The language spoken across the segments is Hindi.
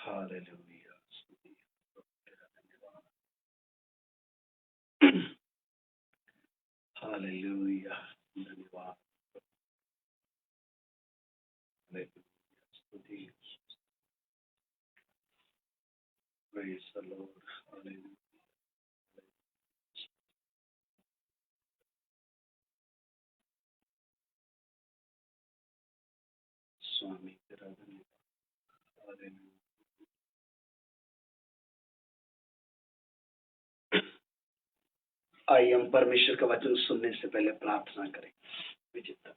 हालेलुया। हालेलुया। धन्यवाद। हालेलुया। स्तुति। Praise the Lord. हालेलुया। स्वामी तेरा धन्यवाद। हालेलुया। आइए हम परमेश्वर का वचन सुनने से पहले प्रार्थना करें। विचित्र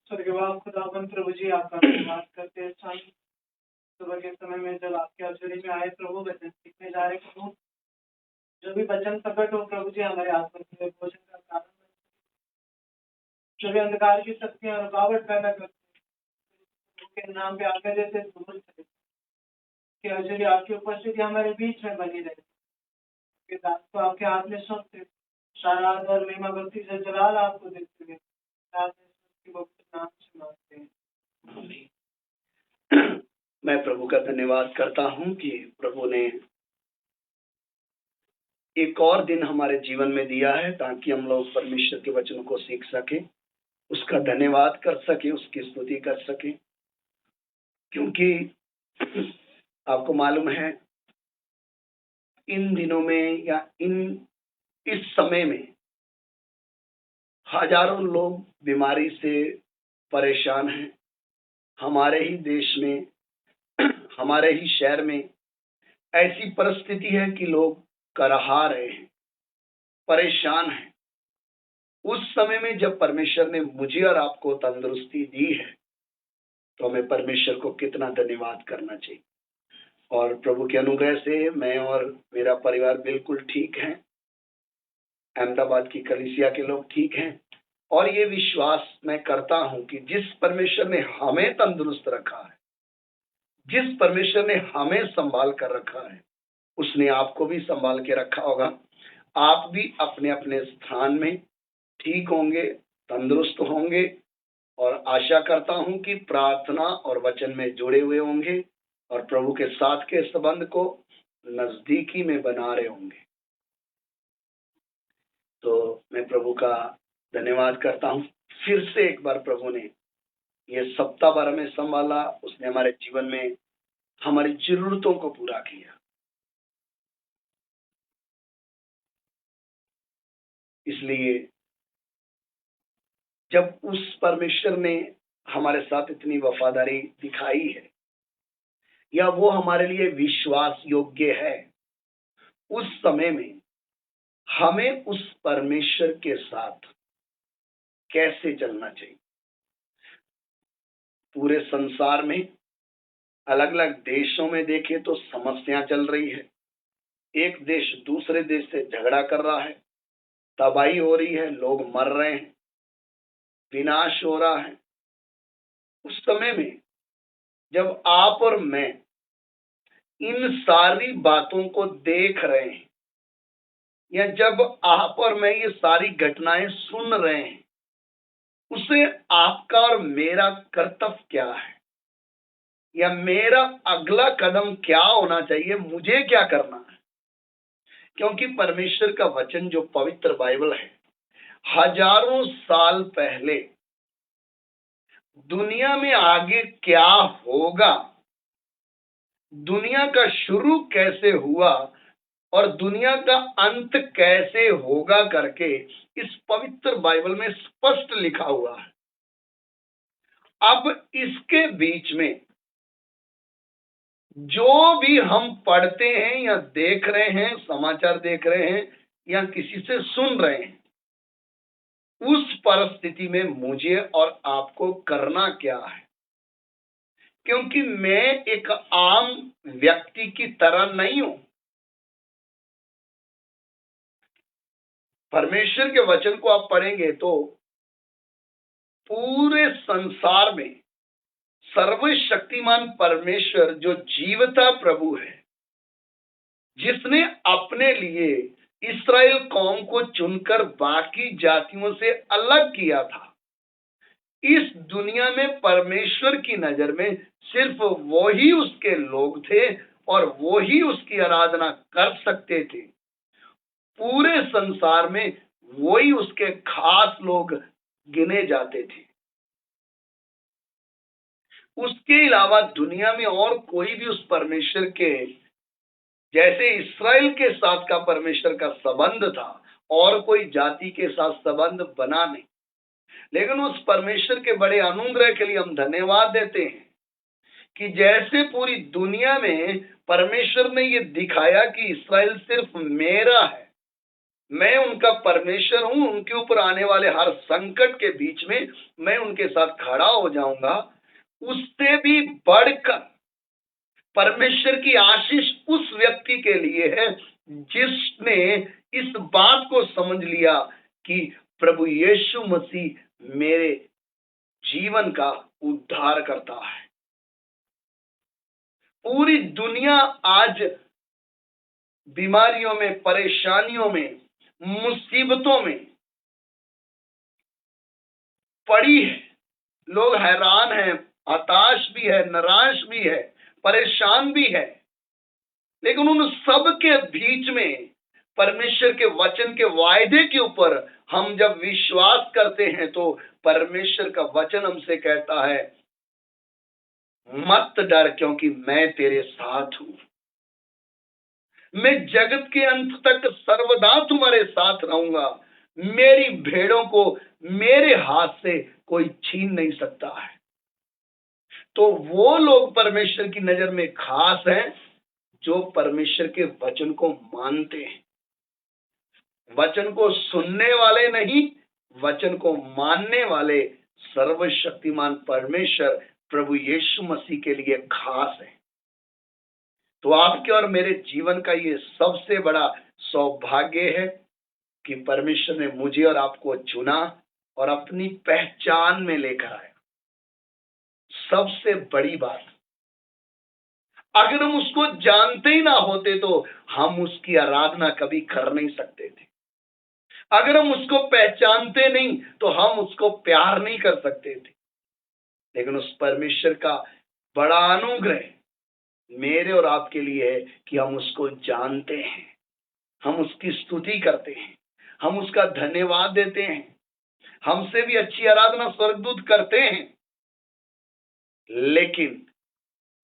स्वर्गवास खुदावन प्रभु जी, आपका धन्यवाद करते हैं स्वामी। सुबह के समय में जब आपके आश्चर्य में आए प्रभु, वचन सीखने जा रहे प्रभु, जो भी वचन प्रकट हो प्रभु जी हमारे आत्मा के लिए भोजन का कारण बने। जो भी अंधकार की शक्तियां रुकावट पैदा करती हैं, उनके नाम पे आगे जैसे दूर चले कि आश्चर्य आपकी उपस्थिति हमारे बीच में बनी रहे। कि दास को आपके हाथ में सौंपते, सारा और महिमा भक्ति से जलाल आपको देते हुए नाम से मांगते हैं। मैं प्रभु का धन्यवाद करता हूं कि प्रभु ने एक और दिन हमारे जीवन में दिया है ताकि हम लोग परमेश्वर के वचन को सीख सके, उसका धन्यवाद कर सके, उसकी स्तुति कर सके। क्योंकि आपको मालूम है इन दिनों में या इस समय में हजारों लोग बीमारी से परेशान हैं। हमारे ही देश में, हमारे ही शहर में ऐसी परिस्थिति है कि लोग करहा रहे हैं, परेशान हैं। उस समय में जब परमेश्वर ने मुझे और आपको तंदुरुस्ती दी है तो हमें परमेश्वर को कितना धन्यवाद करना चाहिए। और प्रभु के अनुग्रह से मैं और मेरा परिवार बिल्कुल ठीक है। अहमदाबाद की कलीसिया के लोग ठीक हैं। और ये विश्वास मैं करता हूं कि जिस परमेश्वर ने हमें तंदुरुस्त रखा है, जिस परमेश्वर ने हमें संभाल कर रखा है, उसने आपको भी संभाल के रखा होगा। आप भी अपने अपने स्थान में ठीक होंगे, तंदुरुस्त होंगे और आशा करता हूं कि प्रार्थना और वचन में जुड़े हुए होंगे और प्रभु के साथ के संबंध को नजदीकी में बना रहे होंगे। तो मैं प्रभु का धन्यवाद करता हूं। फिर से एक बार प्रभु ने ये सप्ताह भर में संभाला, उसने हमारे जीवन में हमारी जरूरतों को पूरा किया। इसलिए जब उस परमेश्वर ने हमारे साथ इतनी वफादारी दिखाई है या वो हमारे लिए विश्वास योग्य है, उस समय में हमें उस परमेश्वर के साथ कैसे चलना चाहिए। पूरे संसार में अलग अलग देशों में देखें तो समस्या चल रही है। एक देश दूसरे देश से झगड़ा कर रहा है, तबाही हो रही है, लोग मर रहे हैं, विनाश हो रहा है। उस समय में जब आप और मैं इन सारी बातों को देख रहे हैं या जब आप और मैं ये सारी घटनाएं सुन रहे हैं, उसे आपका और मेरा कर्तव्य क्या है या मेरा अगला कदम क्या होना चाहिए, मुझे क्या करना है। क्योंकि परमेश्वर का वचन जो पवित्र बाइबल है, हजारों साल पहले दुनिया में आगे क्या होगा, दुनिया का शुरू कैसे हुआ और दुनिया का अंत कैसे होगा करके इस पवित्र बाइबल में स्पष्ट लिखा हुआ है। अब इसके बीच में जो भी हम पढ़ते हैं या देख रहे हैं, समाचार देख रहे हैं या किसी से सुन रहे हैं, उस परिस्थिति में मुझे और आपको करना क्या है। क्योंकि मैं एक आम व्यक्ति की तरह नहीं हूं। परमेश्वर के वचन को आप पढ़ेंगे तो पूरे संसार में सर्वशक्तिमान परमेश्वर जो जीवता प्रभु है, जिसने अपने लिए इस्राएल कौम को चुनकर बाकी जातियों से अलग किया था, इस दुनिया में परमेश्वर की नजर में सिर्फ वही उसके लोग थे और वो ही उसकी आराधना कर सकते थे। पूरे संसार में वो ही उसके खास लोग गिने जाते थे। उसके अलावा दुनिया में और कोई भी उस परमेश्वर के जैसे इस्राएल के साथ का परमेश्वर का संबंध था, और कोई जाति के साथ संबंध बना नहीं। लेकिन उस परमेश्वर के बड़े अनुग्रह के लिए हम धन्यवाद देते हैं कि जैसे पूरी दुनिया में परमेश्वर ने ये दिखाया कि इस्राएल सिर्फ मेरा है, मैं उनका परमेश्वर हूं, उनके ऊपर आने वाले हर संकट के बीच में मैं उनके साथ खड़ा हो जाऊंगा। उससे भी बढ़कर परमेश्वर की आशीष उस व्यक्ति के लिए है जिसने इस बात को समझ लिया कि प्रभु यीशु मसीह मेरे जीवन का उद्धार करता है। पूरी दुनिया आज बीमारियों में, परेशानियों में, मुसीबतों में पड़ी है। लोग हैरान हैं, हताश भी है, निराश भी है, परेशान भी है। लेकिन उन सब के बीच में परमेश्वर के वचन के वायदे के ऊपर हम जब विश्वास करते हैं तो परमेश्वर का वचन हमसे कहता है, मत डर क्योंकि मैं तेरे साथ हूं। मैं जगत के अंत तक सर्वदा तुम्हारे साथ रहूंगा। मेरी भेड़ों को मेरे हाथ से कोई छीन नहीं सकता है। तो वो लोग परमेश्वर की नजर में खास हैं जो परमेश्वर के वचन को मानते हैं। वचन को सुनने वाले नहीं, वचन को मानने वाले सर्वशक्तिमान परमेश्वर प्रभु यीशु मसीह के लिए खास है। तो आपके और मेरे जीवन का ये सबसे बड़ा सौभाग्य है कि परमेश्वर ने मुझे और आपको चुना और अपनी पहचान में लेकर आया। सबसे बड़ी बात, अगर हम उसको जानते ही ना होते तो हम उसकी आराधना कभी कर नहीं सकते थे। अगर हम उसको पहचानते नहीं तो हम उसको प्यार नहीं कर सकते थे। लेकिन उस परमेश्वर का बड़ा अनुग्रह मेरे और आपके लिए है कि हम उसको जानते हैं, हम उसकी स्तुति करते हैं, हम उसका धन्यवाद देते हैं। हमसे भी अच्छी आराधना स्वर्गदूत करते हैं। लेकिन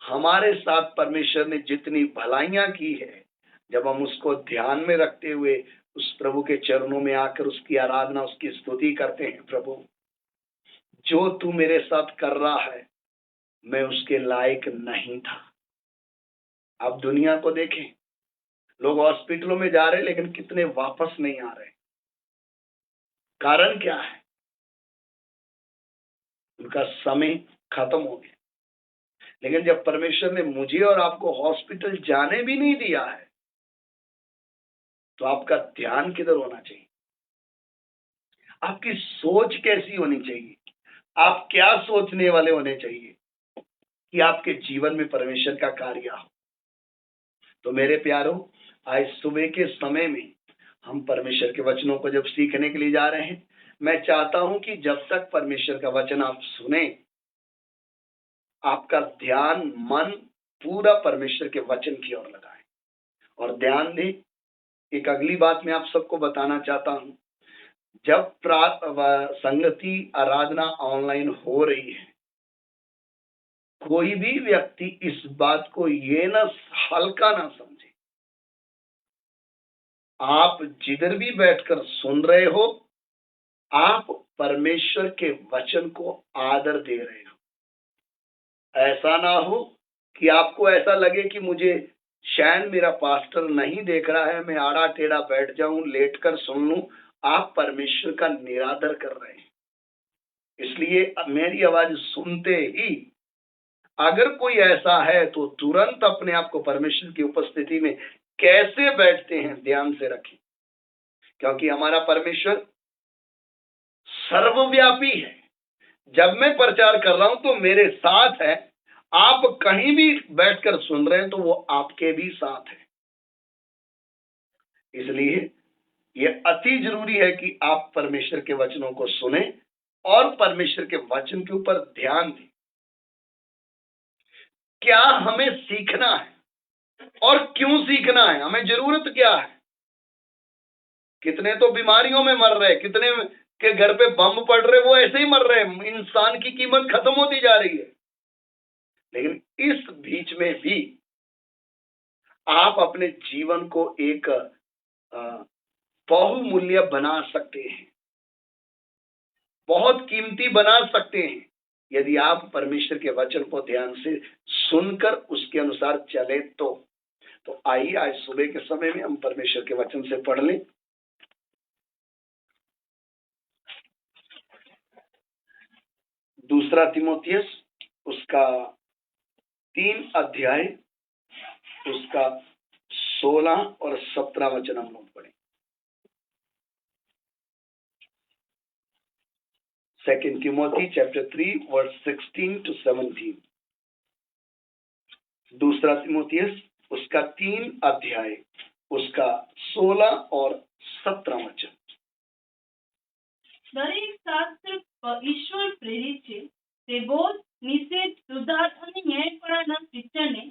हमारे साथ परमेश्वर ने जितनी भलाइयां की है, जब हम उसको ध्यान में रखते हुए उस प्रभु के चरणों में आकर उसकी आराधना, उसकी स्तुति करते हैं, प्रभु जो तू मेरे साथ कर रहा है मैं उसके लायक नहीं था। अब दुनिया को देखें, लोग हॉस्पिटलों में जा रहे लेकिन कितने वापस नहीं आ रहे। कारण क्या है? उनका समय खत्म हो गया। लेकिन जब परमेश्वर ने मुझे और आपको हॉस्पिटल जाने भी नहीं दिया है तो आपका ध्यान किधर होना चाहिए? आपकी सोच कैसी होनी चाहिए? आप क्या सोचने वाले होने चाहिए कि आपके जीवन में परमेश्वर का कार्य हो? तो मेरे प्यारों, आज सुबह के समय में हम परमेश्वर के वचनों को जब सीखने के लिए जा रहे हैं, मैं चाहता हूं कि जब तक परमेश्वर का वचन आप सुने, आपका ध्यान, मन पूरा परमेश्वर के वचन की ओर लगाएं। और ध्यान दें, एक अगली बात मैं आप सबको बताना चाहता हूं। जब संगति आराधना ऑनलाइन हो रही है, कोई भी व्यक्ति इस बात को ये ना हल्का ना समझे। आप जिधर भी बैठकर सुन रहे हो, आप परमेश्वर के वचन को आदर दे रहे हो। ऐसा ना हो कि आपको ऐसा लगे कि मुझे शायद मेरा पास्टर नहीं देख रहा है, मैं आड़ा टेढ़ा बैठ जाऊं, लेट कर सुन लूं। आप परमेश्वर का निरादर कर रहे हैं। इसलिए मेरी आवाज सुनते ही अगर कोई ऐसा है तो तुरंत अपने आप को परमेश्वर की उपस्थिति में कैसे बैठते हैं ध्यान से रखें, क्योंकि हमारा परमेश्वर सर्वव्यापी है। जब मैं प्रचार कर रहा हूं तो मेरे साथ है। आप कहीं भी बैठकर सुन रहे हैं तो वो आपके भी साथ है। इसलिए यह अति जरूरी है कि आप परमेश्वर के वचनों को सुने और परमेश्वर के वचन के ऊपर ध्यान दें। क्या हमें सीखना है? और क्यों सीखना है, हमें जरूरत क्या है। कितने तो बीमारियों में मर रहे, कितने के घर पे बम पड़ रहे, वो ऐसे ही मर रहे, इंसान की कीमत खत्म होती जा रही है। लेकिन इस बीच में भी आप अपने जीवन को एक बहुमूल्य बना सकते हैं, बहुत कीमती बना सकते हैं, यदि आप परमेश्वर के वचन को ध्यान से सुनकर उसके अनुसार चले तो आइए आज सुबह के समय में हम परमेश्वर के वचन से पढ़ लें। दूसरा तीमुथियुस उसका 3 अध्याय उसका 16 और 17 वचन हम लोग पढ़ें। 2 Timothy chapter 3 verse 16 to 17। दूसरा तीमुथियुस उसका 3 अध्याय उसका 16 और 17 वचन। દરેક શાસ્ત્ર ઈશ્વર પ્રેરિત છે, તે બોધ, નિષેધ, સુધાર અને ન્યાયપણાના શિક્ષણને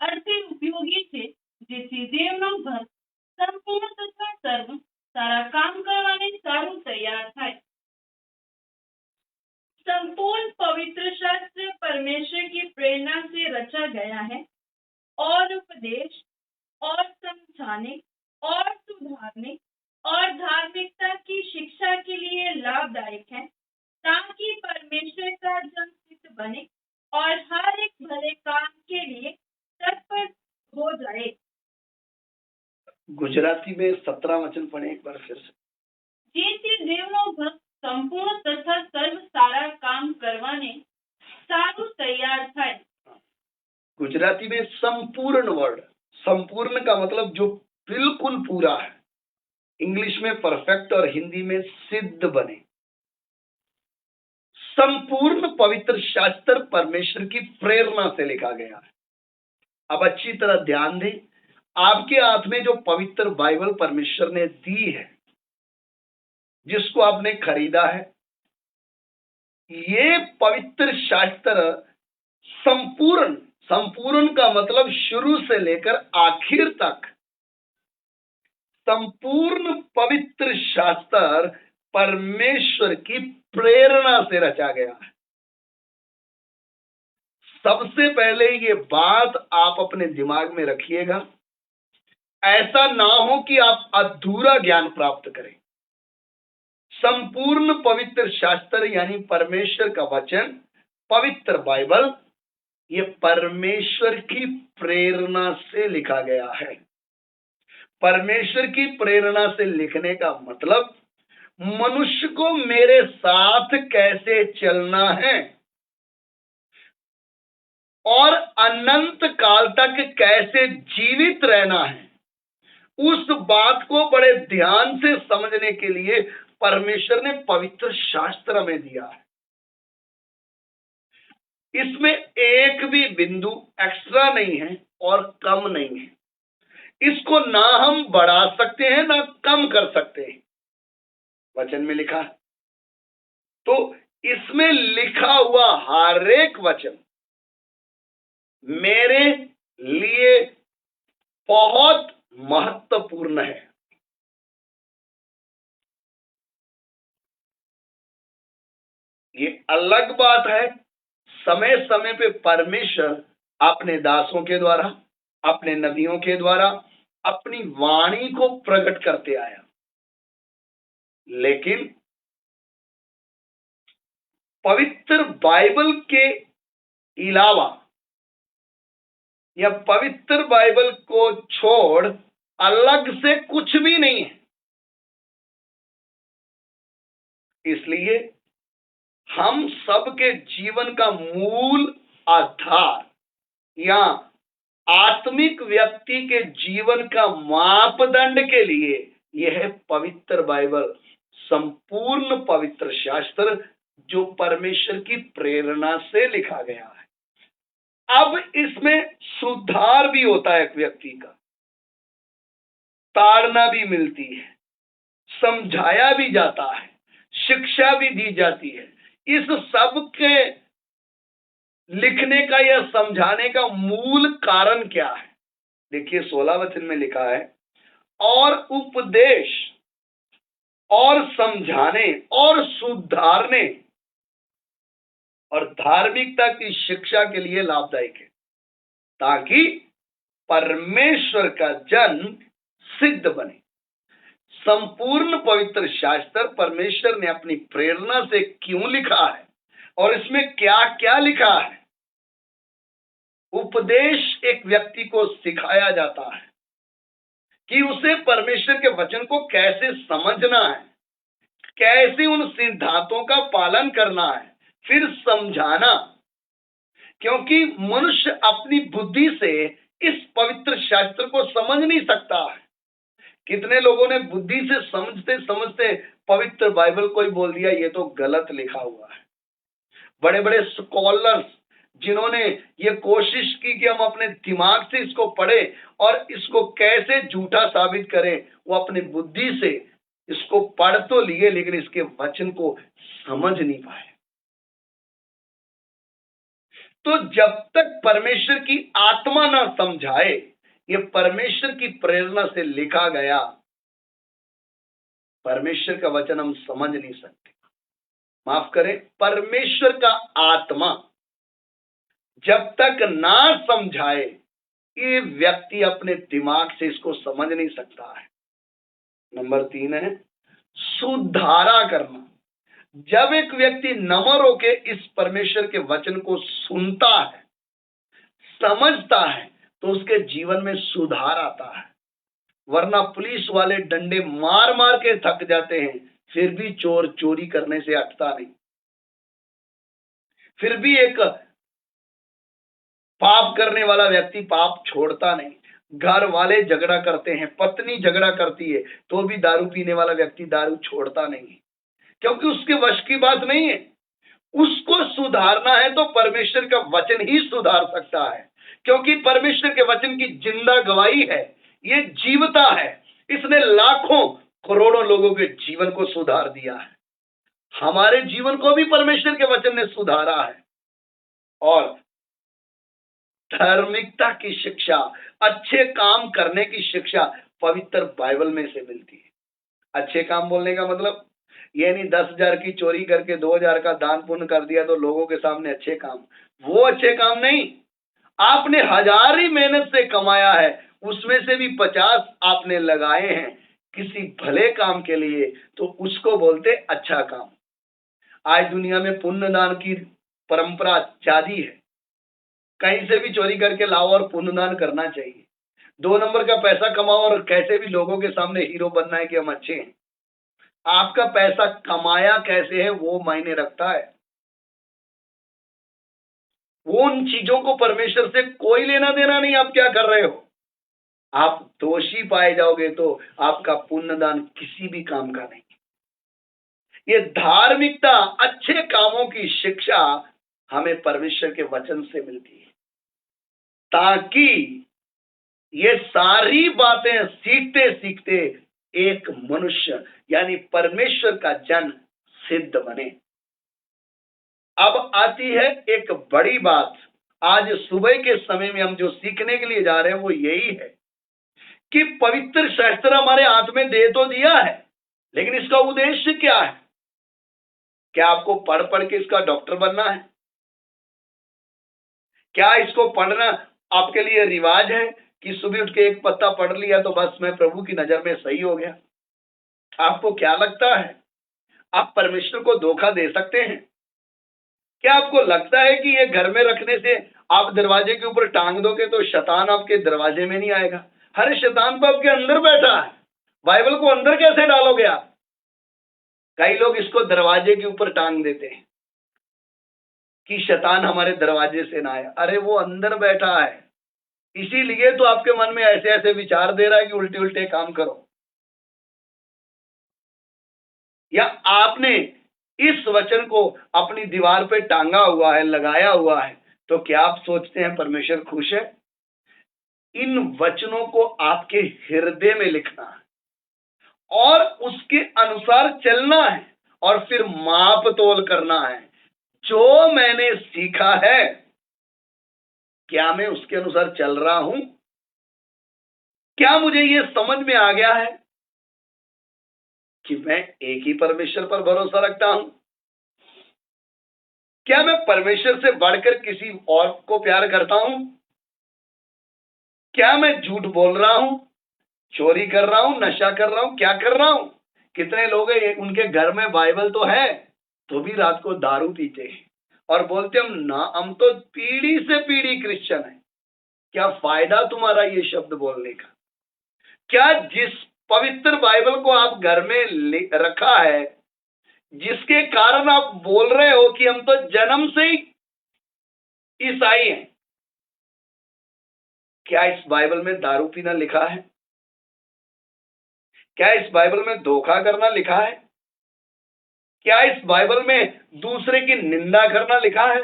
અર્થે ઉપયોગી છે, જેથી દેવનો ભક્ત સંપૂર્ણ તથા સર્વ સારા કામ કરવાને સારું તૈયાર થાય। संपूर्ण पवित्र शास्त्र परमेश्वर की प्रेरणा से रचा गया है और उपदेश और समझाने और सुधारने और धार्मिकता की शिक्षा के लिए लाभदायक है, ताकि परमेश्वर का जन सिद्ध बने और हर एक भले काम के लिए तत्पर हो जाए। गुजराती में 17 वचन पढ़े एक बार फिर से। જેથી દેવનો ભક્ત સંપૂર્ણ તથા સર્વ સારા કામ કરવાને સારું તૈયાર થાય। गुजराती में संपूर्ण वर्ड, संपूर्ण का मतलब जो बिल्कुल पूरा है, इंग्लिश में परफेक्ट और हिंदी में सिद्ध बने। संपूर्ण पवित्र शास्त्र परमेश्वर की प्रेरणा से लिखा गया है। अब अच्छी तरह ध्यान दें, आपके हाथ में जो पवित्र बाइबल परमेश्वर ने दी है, जिसको आपने खरीदा है, ये पवित्र शास्त्र संपूर्ण, संपूर्ण का मतलब शुरू से लेकर आखिर तक, संपूर्ण पवित्र शास्त्र परमेश्वर की प्रेरणा से रचा गया है। सबसे पहले ये बात आप अपने दिमाग में रखिएगा, ऐसा ना हो कि आप अधूरा ज्ञान प्राप्त करें। संपूर्ण पवित्र शास्त्र यानी परमेश्वर का वचन, पवित्र बाइबल, ये परमेश्वर की प्रेरणा से लिखा गया है। परमेश्वर की प्रेरणा से लिखने का मतलब मनुष्य को मेरे साथ कैसे चलना है और अनंत काल तक कैसे जीवित रहना है, उस बात को बड़े ध्यान से समझने के लिए परमेश्वर ने पवित्र शास्त्र में दिया है। इसमें एक भी बिंदु एक्स्ट्रा नहीं है और कम नहीं है। इसको ना हम बढ़ा सकते हैं ना कम कर सकते हैं। वचन में लिखा है, तो इसमें लिखा हुआ हर एक वचन मेरे लिए बहुत महत्वपूर्ण है। ये अलग बात है, समय समय पे परमेश्वर अपने दासों के द्वारा, अपने नबियों के द्वारा अपनी वाणी को प्रकट करते आया, लेकिन पवित्र बाइबल के अलावा या पवित्र बाइबल को छोड़ अलग से कुछ भी नहीं है। इसलिए हम सबके जीवन का मूल आधार या आत्मिक व्यक्ति के जीवन का मापदंड के लिए यह पवित्र बाइबल, संपूर्ण पवित्र शास्त्र जो परमेश्वर की प्रेरणा से लिखा गया है। अब इसमें सुधार भी होता है, एक व्यक्ति का ताड़ना भी मिलती है, समझाया भी जाता है, शिक्षा भी दी जाती है। इस सब के लिखने का या समझाने का मूल कारण क्या है? देखिए 16 वचन में लिखा है, और उपदेश और समझाने और सुधारने और धार्मिकता की शिक्षा के लिए लाभदायक है, ताकि परमेश्वर का जन सिद्ध बने। संपूर्ण पवित्र शास्त्र परमेश्वर ने अपनी प्रेरणा से क्यों लिखा है और इसमें क्या क्या लिखा है। उपदेश एक व्यक्ति को सिखाया जाता है कि उसे परमेश्वर के वचन को कैसे समझना है, कैसे उन सिद्धांतों का पालन करना है। फिर समझाना, क्योंकि मनुष्य अपनी बुद्धि से इस पवित्र शास्त्र को समझ नहीं सकता है। कितने लोगों ने बुद्धि से समझते समझते पवित्र बाइबल को ही बोल दिया ये तो गलत लिखा हुआ है। बड़े बड़े स्कॉलर्स जिन्होंने ये कोशिश की कि हम अपने दिमाग से इसको पढ़ें और इसको कैसे झूठा साबित करें, वो अपनी बुद्धि से इसको पढ़ तो लिए लेकिन इसके वचन को समझ नहीं पाए। तो जब तक परमेश्वर की आत्मा ना समझाए, ये परमेश्वर की प्रेरणा से लिखा गया परमेश्वर का वचन हम समझ नहीं सकते। माफ करें, परमेश्वर का आत्मा जब तक ना समझाए, ये व्यक्ति अपने दिमाग से इसको समझ नहीं सकता है। नंबर 3 है सुधारा करना। जब एक व्यक्ति नम्र होके इस परमेश्वर के वचन को सुनता है, समझता है, तो उसके जीवन में सुधार आता है। वरना पुलिस वाले डंडे मार मार के थक जाते हैं, फिर भी चोर चोरी करने से हटता नहीं। फिर भी एक पाप करने वाला व्यक्ति पाप छोड़ता नहीं। घर वाले झगड़ा करते हैं, पत्नी झगड़ा करती है, तो भी दारू पीने वाला व्यक्ति दारू छोड़ता नहीं, क्योंकि उसके वश की बात नहीं है। उसको सुधारना है तो परमेश्वर का वचन ही सुधार सकता है, क्योंकि परमेश्वर के वचन की जिंदा गवाही है, ये जीवता है। इसने लाखों करोड़ों लोगों के जीवन को सुधार दिया है। हमारे जीवन को भी परमेश्वर के वचन ने सुधारा है। और धार्मिकता की शिक्षा, अच्छे काम करने की शिक्षा पवित्र बाइबल में से मिलती है। अच्छे काम बोलने का मतलब ये नहीं 10,000 की चोरी करके 2,000 का दान पुण्य कर दिया तो लोगों के सामने अच्छे काम, वो अच्छे काम नहीं। आपने 1000 ही मेहनत से कमाया है, उसमें से भी 50 आपने लगाए हैं किसी भले काम के लिए, तो उसको बोलते अच्छा काम। आज दुनिया में पुण्य दान की परंपरा जारी है। कहीं से भी चोरी करके लाओ और पुण्यदान करना चाहिए। 2 नंबर का पैसा कमाओ और कैसे भी लोगों के सामने हीरो बनना है कि हम अच्छे हैं। आपका पैसा कमाया कैसे है वो मायने रखता है। वो उन चीजों को परमेश्वर से कोई लेना देना नहीं। आप क्या कर रहे हो, आप दोषी पाए जाओगे तो आपका पुण्यदान किसी भी काम का नहीं। ये धार्मिकता, अच्छे कामों की शिक्षा हमें परमेश्वर के वचन से मिलती है, ताकि ये सारी बातें सीखते सीखते एक मनुष्य यानी परमेश्वर का जन सिद्ध बने। अब आती है एक बड़ी बात। आज सुबह के समय में हम जो सीखने के लिए जा रहे हैं वो यही है कि पवित्र शास्त्र हमारे हाथ में दे तो दिया है, लेकिन इसका उद्देश्य क्या है? क्या आपको पढ़ पढ़ के इसका डॉक्टर बनना है? क्या इसको पढ़ना आपके लिए रिवाज है कि सुबह उठ के एक पत्ता पढ़ लिया तो बस मैं प्रभु की नजर में सही हो गया? आपको क्या लगता है आप परमेश्वर को धोखा दे सकते हैं? क्या आपको लगता है कि ये घर में रखने से आप दरवाजे के ऊपर टांग दोगे तो शैतान आपके दरवाजे में नहीं आएगा? हर शैतान तो आपके अंदर बैठा है। बाइबल को अंदर कैसे डालोगे आप? कई लोग इसको दरवाजे के ऊपर टांग देते हैं कि शैतान हमारे दरवाजे से ना आए। अरे वो अंदर बैठा है, इसीलिए तो आपके मन में ऐसे ऐसे विचार दे रहा है कि उल्टे उल्टे काम करो। या आपने इस वचन को अपनी दीवार पे टांगा हुआ है, लगाया हुआ है, तो क्या आप सोचते हैं परमेश्वर खुश है? इन वचनों को आपके हृदय में लिखना है और उसके अनुसार चलना है और फिर माप तोल करना है। जो मैंने सीखा है क्या मैं उसके अनुसार चल रहा हूं? क्या मुझे ये समझ में आ गया है कि मैं एक ही परमेश्वर पर भरोसा रखता हूं? क्या मैं परमेश्वर से बढ़कर किसी और को प्यार करता हूं? क्या मैं झूठ बोल रहा हूं, चोरी कर रहा हूं, नशा कर रहा हूं, क्या कर रहा हूं? कितने लोग हैं उनके घर में बाइबल तो है, तो भी रात को दारू पीते हैं और बोलते हम तो पीढ़ी से पीढ़ी क्रिश्चियन है। क्या फायदा तुम्हारा ये शब्द बोलने का? क्या जिस पवित्र बाइबल को आप घर में रखा है, जिसके कारण आप बोल रहे हो कि हम तो जन्म से ही ईसाई हैं, क्या इस बाइबल में दारू पीना लिखा है? क्या इस बाइबल में धोखा करना लिखा है? क्या इस बाइबल में दूसरे की निंदा करना लिखा है?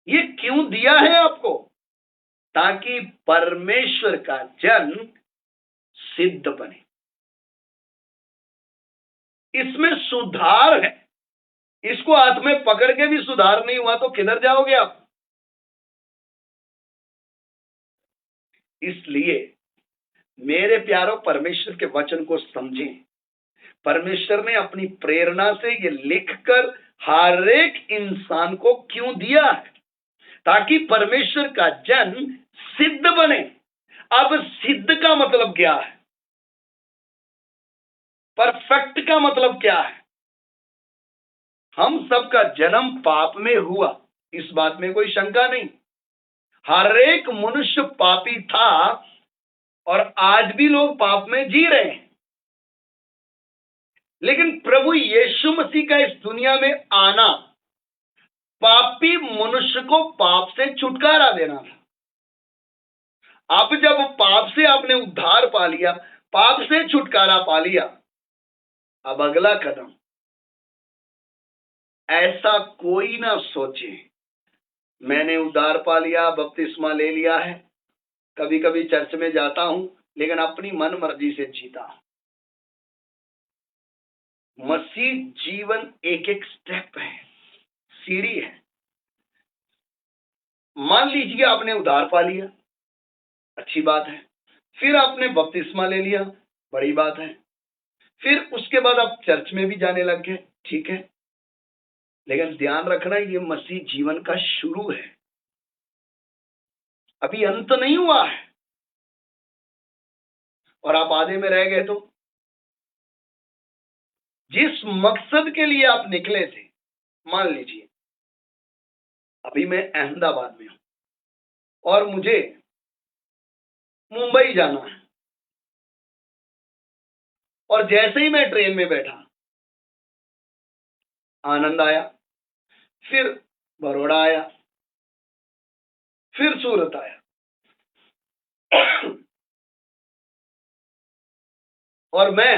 ये क्यों दिया है आपको? ताकि परमेश्वर का जन सिद्ध बने। इसमें सुधार है। इसको हाथ में पकड़ के भी सुधार नहीं हुआ तो किधर जाओगे आप? इसलिए मेरे प्यारों, परमेश्वर के वचन को समझें। परमेश्वर ने अपनी प्रेरणा से ये लिखकर हर एक इंसान को क्यों दिया है? ताकि परमेश्वर का जन सिद्ध बने। अब सिद्ध का मतलब क्या है? परफेक्ट का मतलब क्या है? हम सबका जन्म पाप में हुआ, इस बात में कोई शंका नहीं। हर एक मनुष्य पापी था और आज भी लोग पाप में जी रहे हैं। लेकिन प्रभु यीशु मसीह का इस दुनिया में आना पापी मनुष्य को पाप से छुटकारा देना था। अब जब पाप से आपने उद्धार पा लिया, पाप से छुटकारा पा लिया, अब अगला कदम, ऐसा कोई ना सोचे मैंने उद्धार पा लिया, बपतिस्मा ले लिया है, कभी कभी चर्च में जाता हूं, लेकिन अपनी मन मर्जी से जीता हूं। मसीह जीवन एक एक स्टेप है, सीढ़ी है। मान लीजिए आपने उद्धार पा लिया, अच्छी बात है। फिर आपने बपतिस्मा ले लिया, बड़ी बात है। फिर उसके बाद आप चर्च में भी जाने लग गए, ठीक है। लेकिन ध्यान रखना, ये मसीह जीवन का शुरू है, अभी अंत नहीं हुआ है। और आप आधे में रह गए तो जिस मकसद के लिए आप निकले थे, मान लीजिए अभी मैं अहमदाबाद में हूं और मुझे मुंबई जाना है, और जैसे ही मैं ट्रेन में बैठा, आनंद आया, फिर बड़ौदा आया, फिर सूरत आया, और मैं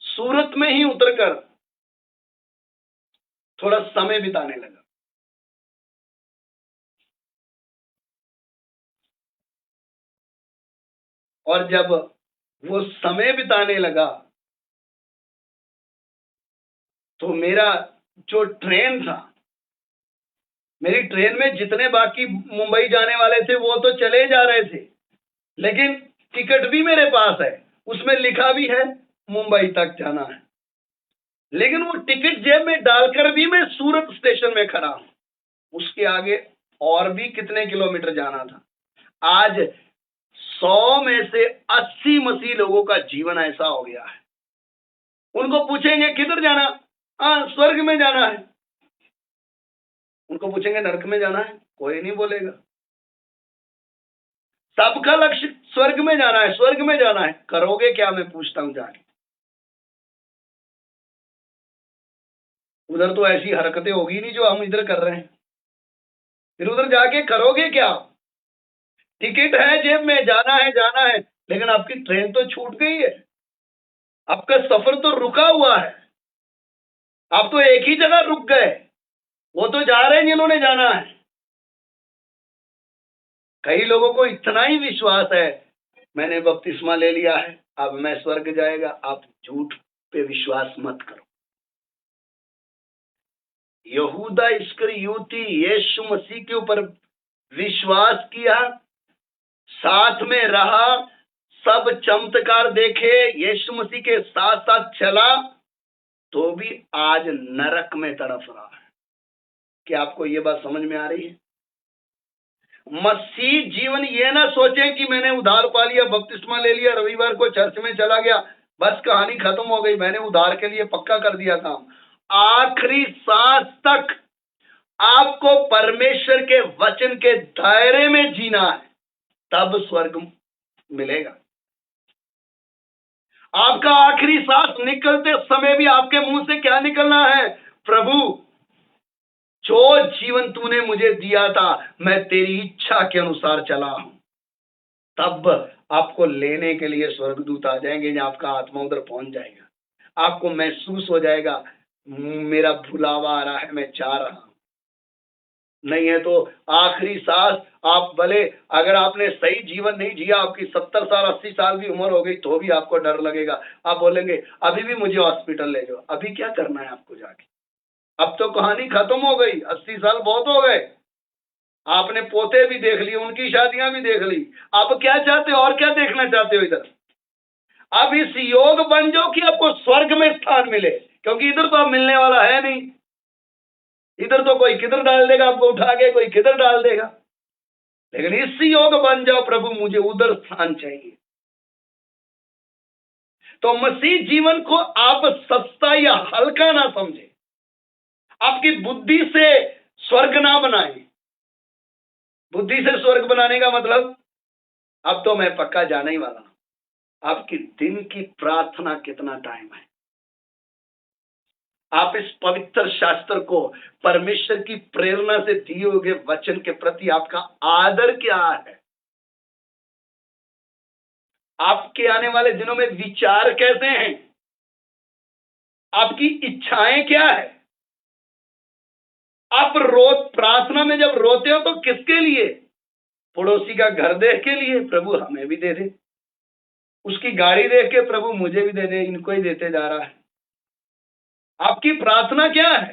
सूरत में ही उतरकर थोड़ा समय बिताने लगा। और जब वो समय बिताने लगा तो मेरा जो ट्रेन था, मेरी ट्रेन में जितने बाकी मुंबई जाने वाले थे वो तो चले जा रहे थे, लेकिन टिकट भी मेरे पास है, उसमें लिखा भी है मुंबई तक जाना है। लेकिन वो टिकट जेब में डालकर भी मैं सूरत स्टेशन में खड़ा हूं। उसके आगे और भी कितने किलोमीटर जाना था। आज 100 में से 80 मसीह लोगों का जीवन ऐसा हो गया है। उनको पूछेंगे किधर जाना, हाँ स्वर्ग में जाना है। उनको पूछेंगे नरक में जाना है, कोई नहीं बोलेगा। सबका लक्ष्य स्वर्ग में जाना है, स्वर्ग में जाना है। करोगे क्या, मैं पूछता हूं जाके। उधर तो ऐसी हरकतें होगी नहीं जो हम इधर कर रहे हैं, फिर उधर जाके करोगे क्या? टिकट है जेब में, जाना है, लेकिन आपकी ट्रेन तो छूट गई है, आपका सफर तो रुका हुआ है, आप तो एक ही जगह रुक गए, वो तो जा रहे हैं जिन्होंने जाना है। कई लोगों को इतना ही विश्वास है मैंने बपतिस्मा ले लिया है, अब मैं स्वर्ग जाएगा। आप झूठ पे विश्वास मत करो। यहूदा इस्करियोती यीशु मसीह के ऊपर विश्वास किया, साथ में रहा, सब चमत्कार देखे, यीशु मसीह के साथ साथ चला, तो भी आज नरक में तड़प रहा है। क्या आपको ये बात समझ में आ रही है? मसीह जीवन ये ना सोचें कि मैंने उधार पा लिया, बपतिस्मा ले लिया, रविवार को चर्च में चला गया, बस कहानी खत्म हो गई, मैंने उधार के लिए पक्का कर दिया काम। आखिरी सांस तक आपको परमेश्वर के वचन के दायरे में जीना है, तब स्वर्ग मिलेगा। आपका आखिरी सांस निकलते समय भी आपके मुंह से क्या निकलना है? प्रभु, जो जीवन तूने मुझे दिया था, मैं तेरी इच्छा के अनुसार चला हूं। तब आपको लेने के लिए स्वर्गदूत आ जाएंगे, जहां आपका आत्मा उधर पहुंच जाएगा। आपको महसूस हो जाएगा मेरा बुलावा आ रहा है, मैं जा रहा हूं। नहीं है तो आखिरी सांस आप भले, अगर आपने सही जीवन नहीं जिया, आपकी 70 साल 80 साल भी उम्र हो गई, तो भी आपको डर लगेगा। आप बोलेंगे अभी भी मुझे हॉस्पिटल ले जाओ। अभी क्या करना है आपको जाके? अब तो कहानी खत्म हो गई, 80 साल बहुत हो गए, आपने पोते भी देख लिए, उनकी शादियां भी देख ली। अब क्या चाहते हो और क्या देखना चाहते हो इधर? अब इस योग बन जाओ कि आपको स्वर्ग में स्थान मिले, क्योंकि इधर तो अब मिलने वाला है नहीं। इधर तो कोई किधर डाल देगा आपको उठा के, कोई किधर डाल देगा। लेकिन इस योग बन जाओ, प्रभु मुझे उधर स्थान चाहिए। तो मसीह जीवन को आप सस्ता या हल्का ना समझे, आपकी बुद्धि से स्वर्ग ना बनाए। बुद्धि से स्वर्ग बनाने का मतलब, अब तो मैं पक्का जाने ही वाला हूं। आपकी दिन की प्रार्थना कितना टाइम है? आप इस पवित्र शास्त्र को, परमेश्वर की प्रेरणा से दिए हुए वचन के प्रति आपका आदर क्या है? आपके आने वाले दिनों में विचार कैसे हैं? आपकी इच्छाएं क्या है? आप प्रार्थना में जब रोते हो तो किसके लिए? पड़ोसी का घर देख के लिए, प्रभु हमें भी दे दे। उसकी गाड़ी देख के, प्रभु मुझे भी दे दे, इनको ही देते जा रहा है। आपकी प्रार्थना क्या है?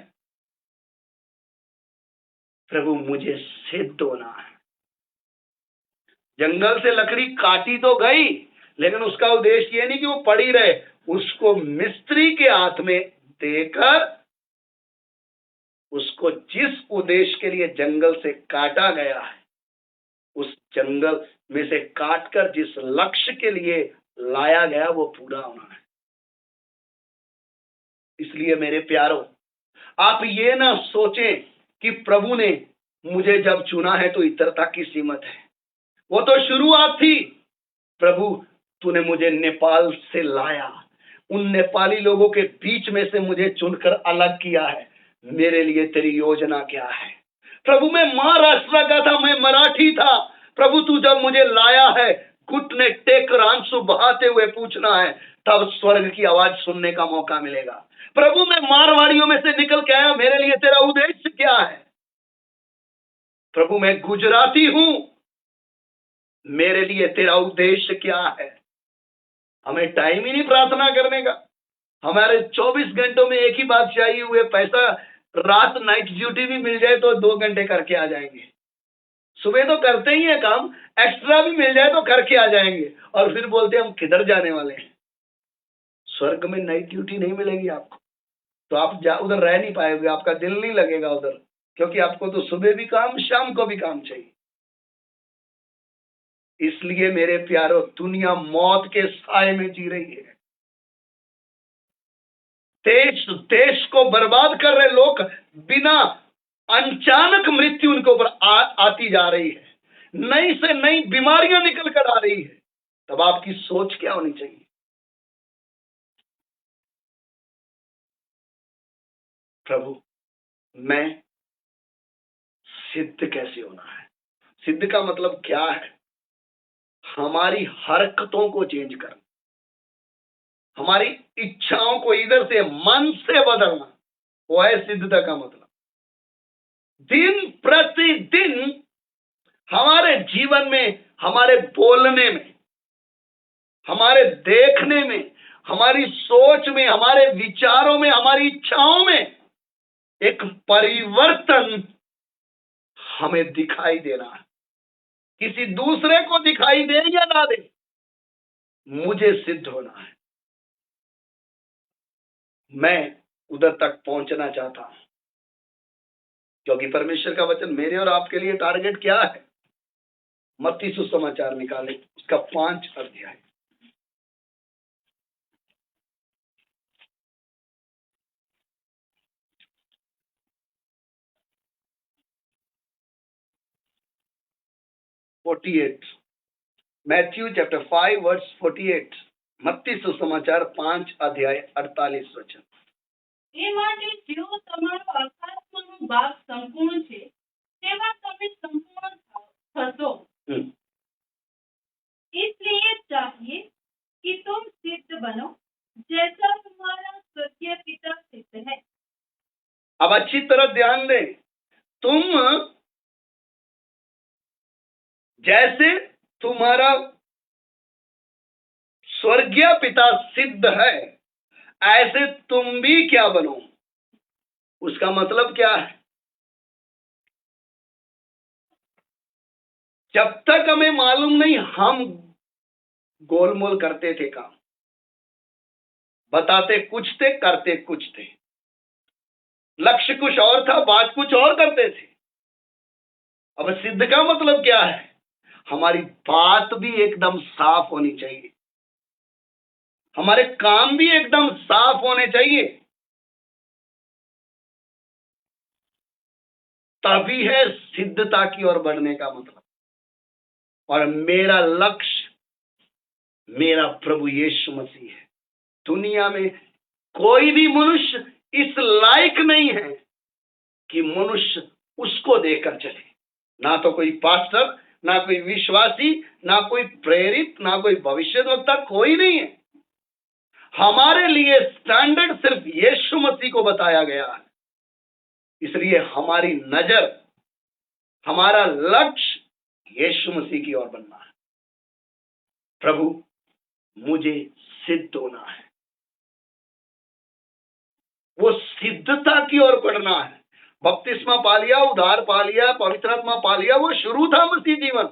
प्रभु मुझे सिद्ध होना है। जंगल से लकड़ी काटी तो गई, लेकिन उसका उद्देश्य ये नहीं कि वो पड़ी रहे, उसको मिस्त्री के हाथ में देकर, उसको जिस उद्देश्य के लिए जंगल से काटा गया है, उस जंगल में से काटकर जिस लक्ष्य के लिए लाया गया, वो पूरा होना है। इसलिए मेरे प्यारों, आप ये ना सोचें कि प्रभु ने मुझे जब चुना है तो इतर तक की सीमित है। वो तो शुरुआत थी। प्रभु तूने मुझे नेपाल से लाया, उन नेपाली लोगों के बीच में से मुझे चुनकर अलग किया है। मेरे लिए तेरी योजना क्या है? प्रभु मैं महाराष्ट्र का था, मैं मराठी था। प्रभु तू जब मुझे लाया है, घुटने टेकर आंसू बहाते हुए पूछना है, तब स्वर्ग की आवाज सुनने का मौका मिलेगा। प्रभु मैं मारवाड़ियों में से निकल के आया, मेरे लिए तेरा उद्देश्य क्या है? प्रभु मैं गुजराती हूं, मेरे लिए तेरा उद्देश्य क्या है? हमें टाइम ही नहीं प्रार्थना करने का। हमारे 24 घंटों में एक ही बात चाहिए हुए पैसा, रात नाइट ड्यूटी भी मिल जाए तो 2 घंटे करके आ जाएंगे। सुबह तो करते ही है काम, एक्स्ट्रा भी मिल जाए तो करके आ जाएंगे, और फिर बोलते हम किधर जाने वाले हैं। स्वर्ग में नाइट ड्यूटी नहीं मिलेगी आपको, तो आप उधर रह नहीं पाएंगे, आपका दिल नहीं लगेगा उधर, क्योंकि आपको तो सुबह भी काम, शाम को भी काम चाहिए। इसलिए मेरे प्यारों, दुनिया मौत के साए में जी रही है। देश को बर्बाद कर रहे लोग, बिना अचानक मृत्यु उनके ऊपर आती जा रही है, नई से नई बीमारियां निकल कर आ रही है। तब आपकी सोच क्या होनी चाहिए? प्रभु मैं सिद्ध कैसे होना है? सिद्ध का मतलब क्या है? हमारी हरकतों को चेंज करना, हमारी इच्छाओं को इधर से मन से बदलना, वो है सिद्धता का मतलब। दिन प्रतिदिन हमारे जीवन में, हमारे बोलने में, हमारे देखने में, हमारी सोच में, हमारे विचारों में, हमारी इच्छाओं में एक परिवर्तन हमें दिखाई देना है। किसी दूसरे को दिखाई दे या ना दे, मुझे सिद्ध होना है। मैं उधर तक पहुंचना चाहता हूं, क्योंकि परमेश्वर का वचन मेरे और आपके लिए टारगेट क्या है? मत्ती सुसमाचार निकाले, उसका 5 अध्याय। Matthew chapter 5 verse 48। मत्ती सुसमाचार 5 अध्याय 48 वचन। એ માટે જેવો તમારો આત્માનો ભાગ સંપૂર્ણ છે તેવા તમે સંપૂર્ણ થશો। इसलिए चाहिए कि तुम सिद्ध बनो जैसा तुम्हारा स्वर्गीय पिता सिद्ध है। अब अच्छी तरह ध्यान दें, तुम जैसे तुम्हारा स्वर्गीय पिता सिद्ध है, ऐसे तुम भी क्या बनो। उसका मतलब क्या है? जब तक हमें मालूम नहीं, हम गोलमोल करते थे काम, बताते कुछ थे, करते कुछ थे, लक्ष्य कुछ और था, बात कुछ और करते थे। अब सिद्ध का मतलब क्या है? हमारी बात भी एकदम साफ होनी चाहिए, हमारे काम भी एकदम साफ होने चाहिए, तभी है सिद्धता की ओर बढ़ने का मतलब। और मेरा लक्ष्य मेरा प्रभु यीशु मसीह है। दुनिया में कोई भी मनुष्य इस लायक नहीं है कि मनुष्य उसको देखकर चले। ना तो कोई पास्टर, ना कोई विश्वासी, ना कोई प्रेरित, ना कोई भविष्यद्वक्ता, कोई नहीं है। हमारे लिए स्टैंडर्ड सिर्फ यीशु मसीह को बताया गया है। इसलिए हमारी नजर, हमारा लक्ष्य यीशु मसीह की ओर बनना है। प्रभु, मुझे सिद्ध होना है, वो सिद्धता की ओर बढ़ना है। बपतिस्मा पा लिया, उद्धार पा लिया, पवित्र आत्मा पा लिया, वो शुरू था मसीह जीवन।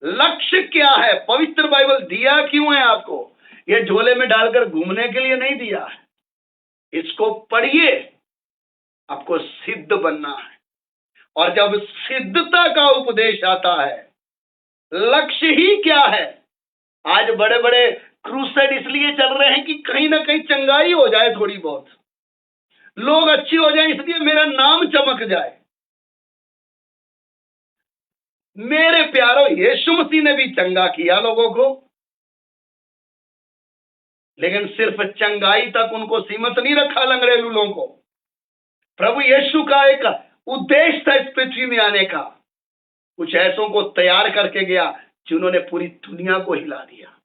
लक्ष्य क्या है? पवित्र बाइबल दिया क्यों है आपको? ये झोले में डालकर घूमने के लिए नहीं दिया है। इसको पढ़िए, आपको सिद्ध बनना है। और जब सिद्धता का उपदेश आता है, लक्ष्य ही क्या है? आज बड़े बड़े क्रूसेड इसलिए चल रहे हैं कि कहीं ना कहीं चंगाई हो जाए, थोड़ी बहुत लोग अच्छी हो जाए, इसलिए मेरा नाम चमक जाए। मेरे प्यारो, यीशु मसीह ने भी चंगा किया लोगों को, लेकिन सिर्फ चंगाई तक उनको सीमित नहीं रखा लंगड़े लूलों को। प्रभु यीशु का एक उद्देश्य था इस पृथ्वी में आने का। कुछ ऐसों को तैयार करके गया जिन्होंने पूरी दुनिया को हिला दिया।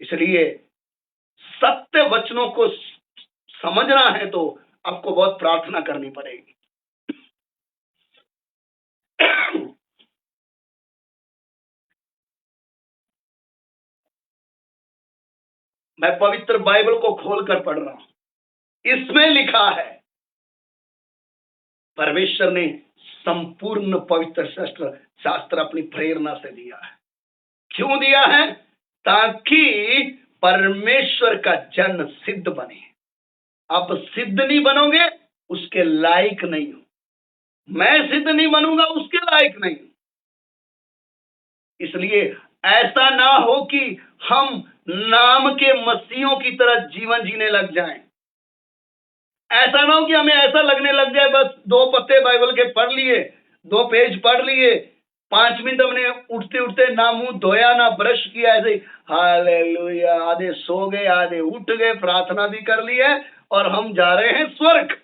इसलिए सत्य वचनों को समझना है तो आपको बहुत प्रार्थना करनी पड़ेगी। मैं पवित्र बाइबल को खोलकर पढ़ रहा हूं। इसमें लिखा है, परमेश्वर ने संपूर्ण पवित्र शास्त्र अपनी प्रेरणा से दिया है। क्यों दिया है? ताकि परमेश्वर का जन सिद्ध बने। आप सिद्ध नहीं बनोगे, उसके लायक नहीं हो। मैं सिद्ध नहीं बनूंगा, उसके लायक नहीं हूं। इसलिए ऐसा ना हो कि हम नाम के मसीहों की तरह जीवन जीने लग जाएं। ऐसा ना हो कि हमें ऐसा लगने लग जाए, बस 2 पत्ते बाइबल के पढ़ लिए, 2 पेज पढ़ लिए, 5 मिनट हमने उठते उठते ना मुंह धोया, ना ब्रश किया, ऐसे हालेलुया, आधे सो गए, आधे उठ गए, प्रार्थना भी कर ली है और हम जा रहे हैं स्वर्ग।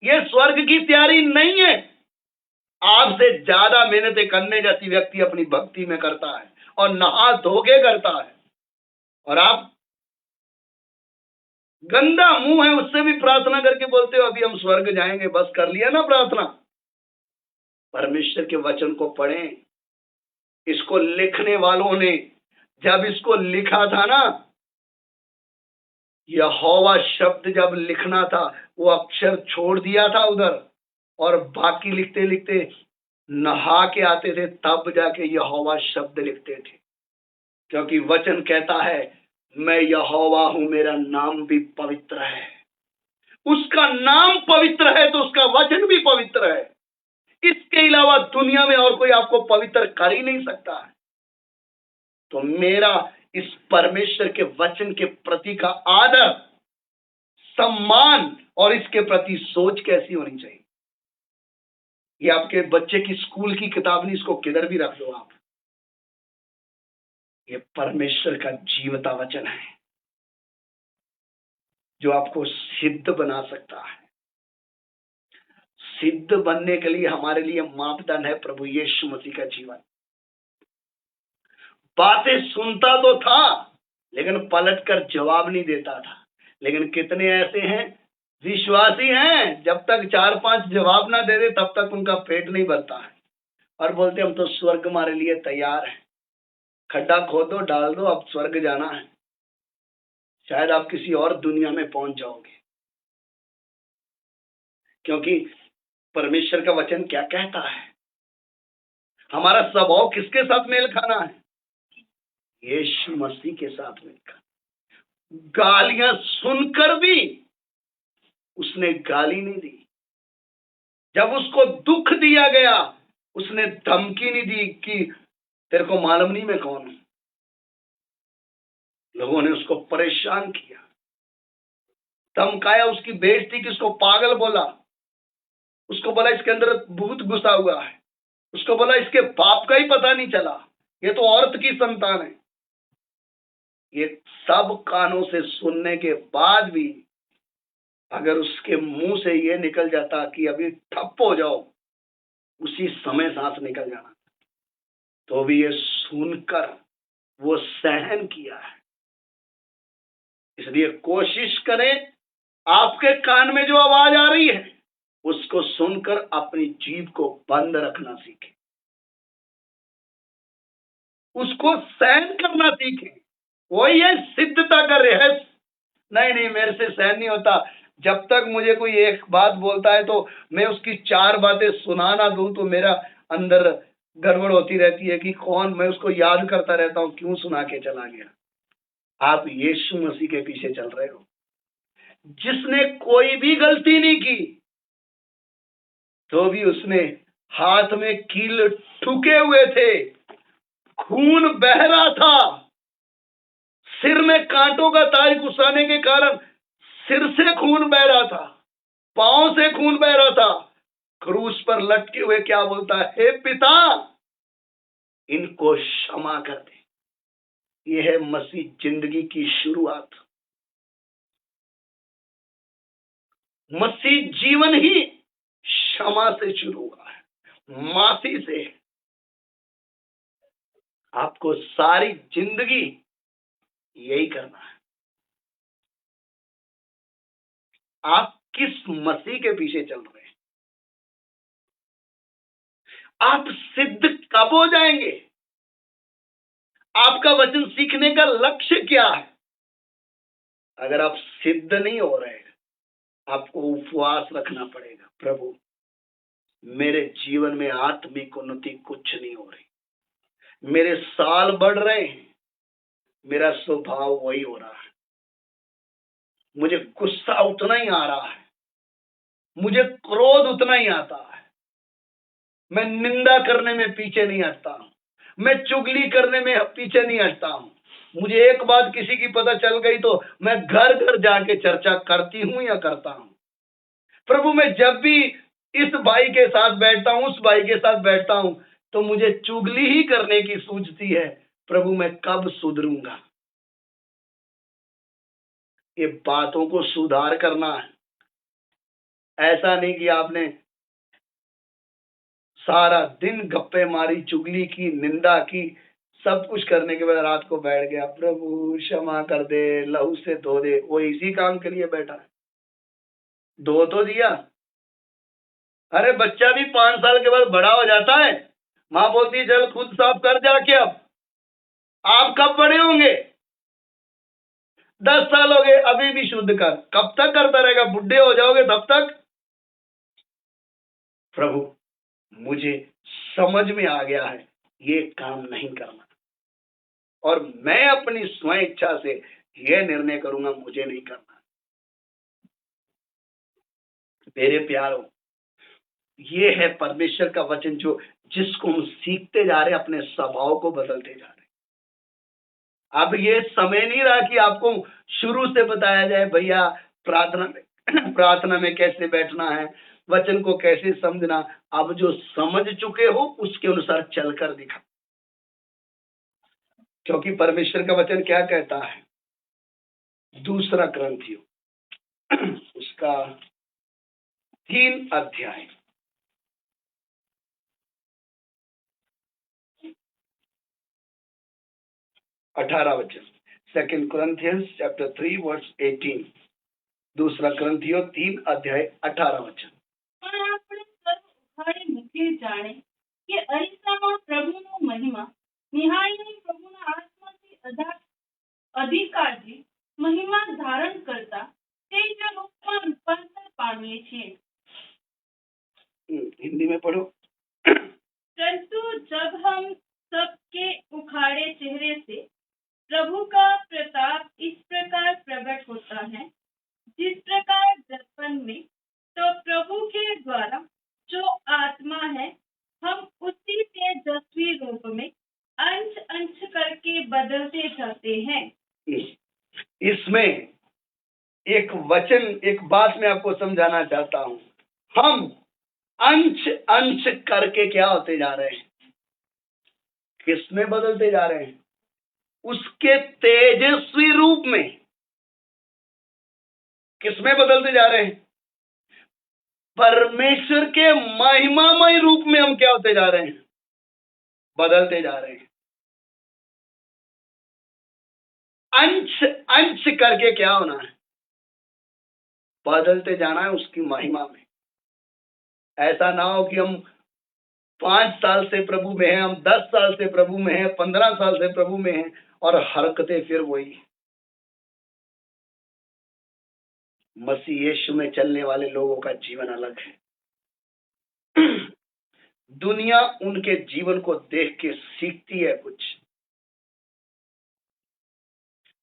ये स्वर्ग की तैयारी नहीं है। आपसे ज्यादा मेहनतें करने जैसी व्यक्ति अपनी भक्ति में करता है और नहा धो के करता है, और आप गंदा मुंह है उससे भी प्रार्थना करके बोलते हो अभी हम स्वर्ग जाएंगे। बस कर लिया ना प्रार्थना। परमेश्वर के वचन को पढ़ें। इसको लिखने वालों ने जब इसको लिखा था ना, यहोवा शब्द जब लिखना था वो अक्षर छोड़ दिया था उधर, और बाकी लिखते लिखते नहा के आते थे, तब जाके यहोवा शब्द लिखते थे। क्योंकि वचन कहता है मैं यहोवा हूं, मेरा नाम भी पवित्र है। उसका नाम पवित्र है तो उसका वचन भी पवित्र है। इसके अलावा दुनिया में और कोई आपको पवित्र कर ही नहीं सकता है। तो मेरा इस परमेश्वर के वचन के प्रति का आदर, सम्मान और इसके प्रति सोच कैसी होनी चाहिए। ये आपके बच्चे की स्कूल की किताब नहीं, इसको किधर भी रख दो आप। ये परमेश्वर का जीवता वचन है जो आपको सिद्ध बना सकता है। सिद्ध बनने के लिए हमारे लिए मापदंड है प्रभु यीशु मसीह का जीवन। बातें सुनता तो था लेकिन पलटकर जवाब नहीं देता था। लेकिन कितने ऐसे हैं विश्वासी हैं, जब तक 4-5 जवाब ना दे दे तब तक उनका पेट नहीं भरता है, और बोलते हम तो स्वर्ग हमारे लिए तैयार है, खड्डा खोदो डाल दो, अब स्वर्ग जाना है। शायद आप किसी और दुनिया में पहुंच जाओगे। क्योंकि परमेश्वर का वचन क्या कहता है, हमारा स्वभाव किसके साथ मेल खाना है, यीशु मसीह के साथ मेल खाना। गालियां सुनकर भी उसने गाली नहीं दी। जब उसको दुख दिया गया उसने धमकी नहीं दी कि तेरे को मालूम नहीं मैं कौन हूं। लोगों ने उसको परेशान किया, धमकाया, उसकी बेइज्जती की, उसको पागल बोला, उसको बोला इसके अंदर भूत घुसा हुआ है, उसको बोला इसके बाप का ही पता नहीं चला, ये तो औरत की संतान है। ये सब कानों से सुनने के बाद भी अगर उसके मुंह से ये निकल जाता कि अभी ठप हो जाओ, उसी समय सांस निकल जाना, तो भी ये सुनकर वो सहन किया है। इसलिए कोशिश करें आपके कान में जो आवाज आ रही है उसको सुनकर अपनी जीभ को बंद रखना सीखें, उसको सहन करना सीखें। वही है सिद्धता का रहस्य। नहीं मेरे से सहन नहीं होता, जब तक मुझे कोई एक बात बोलता है तो मैं उसकी 4 बातें सुना ना दूं तो मेरा अंदर गड़बड़ होती रहती है कि कौन, मैं उसको याद करता रहता हूं क्यों सुना के चला गया। आप यीशु मसीह के पीछे चल रहे हो जिसने कोई भी गलती नहीं की, तो भी उसने हाथ में कील ठुके हुए थे, खून बह रहा था, सिर में कांटों का ताज घुसाने के कारण सिर से खून बह रहा था, पांव से खून बह रहा था। क्रूस पर लटके हुए क्या बोलता है, हे पिता इनको क्षमा कर दे। यह है मसीह जिंदगी की शुरुआत। मसीह जीवन ही क्षमा से शुरू हुआ है, माफी से। आपको सारी जिंदगी यही करना है। आप किस मसीह के पीछे चल रहे हैं, आप सिद्ध कब हो जाएंगे, आपका वचन सीखने का लक्ष्य क्या है। अगर आप सिद्ध नहीं हो रहे आपको उपवास रखना पड़ेगा। प्रभु मेरे जीवन में आत्मिक उन्नति कुछ नहीं हो रही, मेरे साल बढ़ रहे हैं, मेरा स्वभाव वही हो रहा है, मुझे गुस्सा उतना ही आ रहा है, मुझे क्रोध उतना ही आता है, मैं निंदा करने में पीछे नहीं हटता हूं, मैं चुगली करने में पीछे नहीं हटता हूं। मुझे एक बात किसी की पता चल गई तो मैं घर घर जाके चर्चा करती हूं या करता हूं। प्रभु मैं जब भी इस भाई के साथ बैठता हूं, उस भाई के साथ बैठता हूं, तो मुझे चुगली ही करने की सूझती है। प्रभु मैं कब सुधरूंगा। ये बातों को सुधार करना है। ऐसा नहीं कि आपने सारा दिन गप्पे मारी, चुगली की, निंदा की, सब कुछ करने के बाद रात को बैठ गया, प्रभु क्षमा कर दे, लहू से धो दे। वो इसी काम के लिए बैठा है, धो तो दिया। अरे बच्चा भी 5 साल के बाद बड़ा हो जाता है, माँ बोलती है चल खुद साफ कर जाके। अब आप कब बड़े होंगे। 10 साल हो गए अभी भी शुद्ध कर। कब तक करता रहेगा? बुढ़े हो जाओगे तब तक? प्रभु मुझे समझ में आ गया है ये काम नहीं करना, और मैं अपनी स्वयं इच्छा से यह निर्णय करूंगा मुझे नहीं करना। मेरे प्यारों, ये है परमेश्वर का वचन जो जिसको हम सीखते जा रहे हैं, अपने स्वभाव को बदलते जा रहे हैं। अब ये समय नहीं रहा कि आपको शुरू से बताया जाए भैया प्रार्थना में कैसे बैठना है, वचन को कैसे समझना। अब जो समझ चुके हो उसके अनुसार चलकर दिखा, क्योंकि परमेश्वर का वचन क्या कहता है? 2 कुरिन्थियों उसका 3 अध्याय 18 वचन। 2 Corinthians chapter 3 verse 18। 2 कुरिन्थियों 3 अध्याय 18 वचन। પણ આપણે સર્વ ઉઘાડે મૂકી જાણે કે અરીસામાં પ્રભુનો મહિમા નિહાળીને પ્રભુના આત્માથી અધિકારથી મહિમા ધારણ કરતા તેજ રૂપમાં રૂપાંતર પામીએ છીએ। हिंदी में पढ़ो। परंतु जब हम सबके उखाड़े चेहरे से प्रभु का प्रताप इस प्रकार प्रकट होता है, जिस प्रकार दर्पण में, तो प्रभु के द्वारा जो आत्मा है, हम उसी तेजस्वी रूप में अंश अंश करके बदलते जाते हैं। इसमें एक वचन, एक बात मैं आपको समझाना चाहता हूं। हम अंश अंश करके क्या होते जा रहे हैं? किसमें बदलते जा रहे हैं? उसके तेजस्वी रूप में। किसमें बदलते जा रहे हैं? परमेश्वर के महिमामय रूप में हम क्या होते जा रहे हैं? बदलते जा रहे हैं। अंश अंश करके क्या होना है? बदलते जाना है उसकी महिमा में। ऐसा ना हो कि हम 5 साल से प्रभु में हैं, हम 10 साल से प्रभु में हैं, 15 साल से प्रभु में हैं, और हरकतें फिर वही। मसीह यीशु में चलने वाले लोगों का जीवन अलग है। दुनिया उनके जीवन को देख के सीखती है कुछ।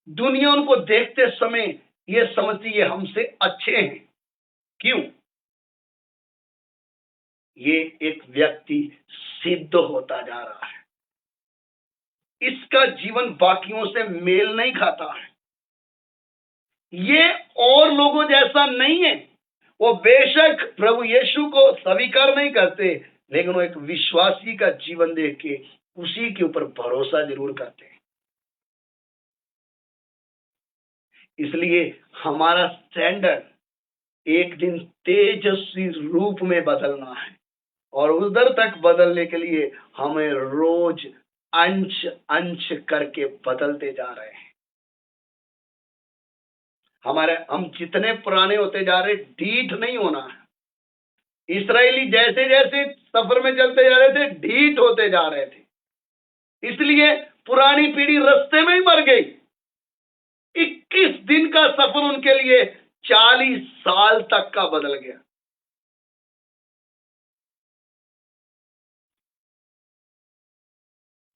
दुनिया उनको देखते समय ये समझती है हमसे अच्छे हैं। क्यों? ये एक व्यक्ति सिद्ध होता जा रहा है, इसका जीवन बाकियों से मेल नहीं खाता है, ये और लोगों जैसा नहीं है। वो बेशक प्रभु यीशु को स्वीकार नहीं करते, लेकिन वो एक विश्वासी का जीवन देख के उसी के ऊपर भरोसा जरूर करते हैं। इसलिए हमारा स्टैंडर्ड एक दिन तेजस्वी रूप में बदलना है, और उधर तक बदलने के लिए हमें रोज अंश अंश करके बदलते जा रहे हैं। हम जितने पुराने होते जा रहे, ढीठ नहीं होना है। इस्राएली जैसे जैसे सफर में चलते जा रहे थे, ढीठ होते जा रहे थे। इसलिए पुरानी पीढ़ी रास्ते में ही मर गई। 21 दिन का सफर उनके लिए 40 साल तक का बदल गया।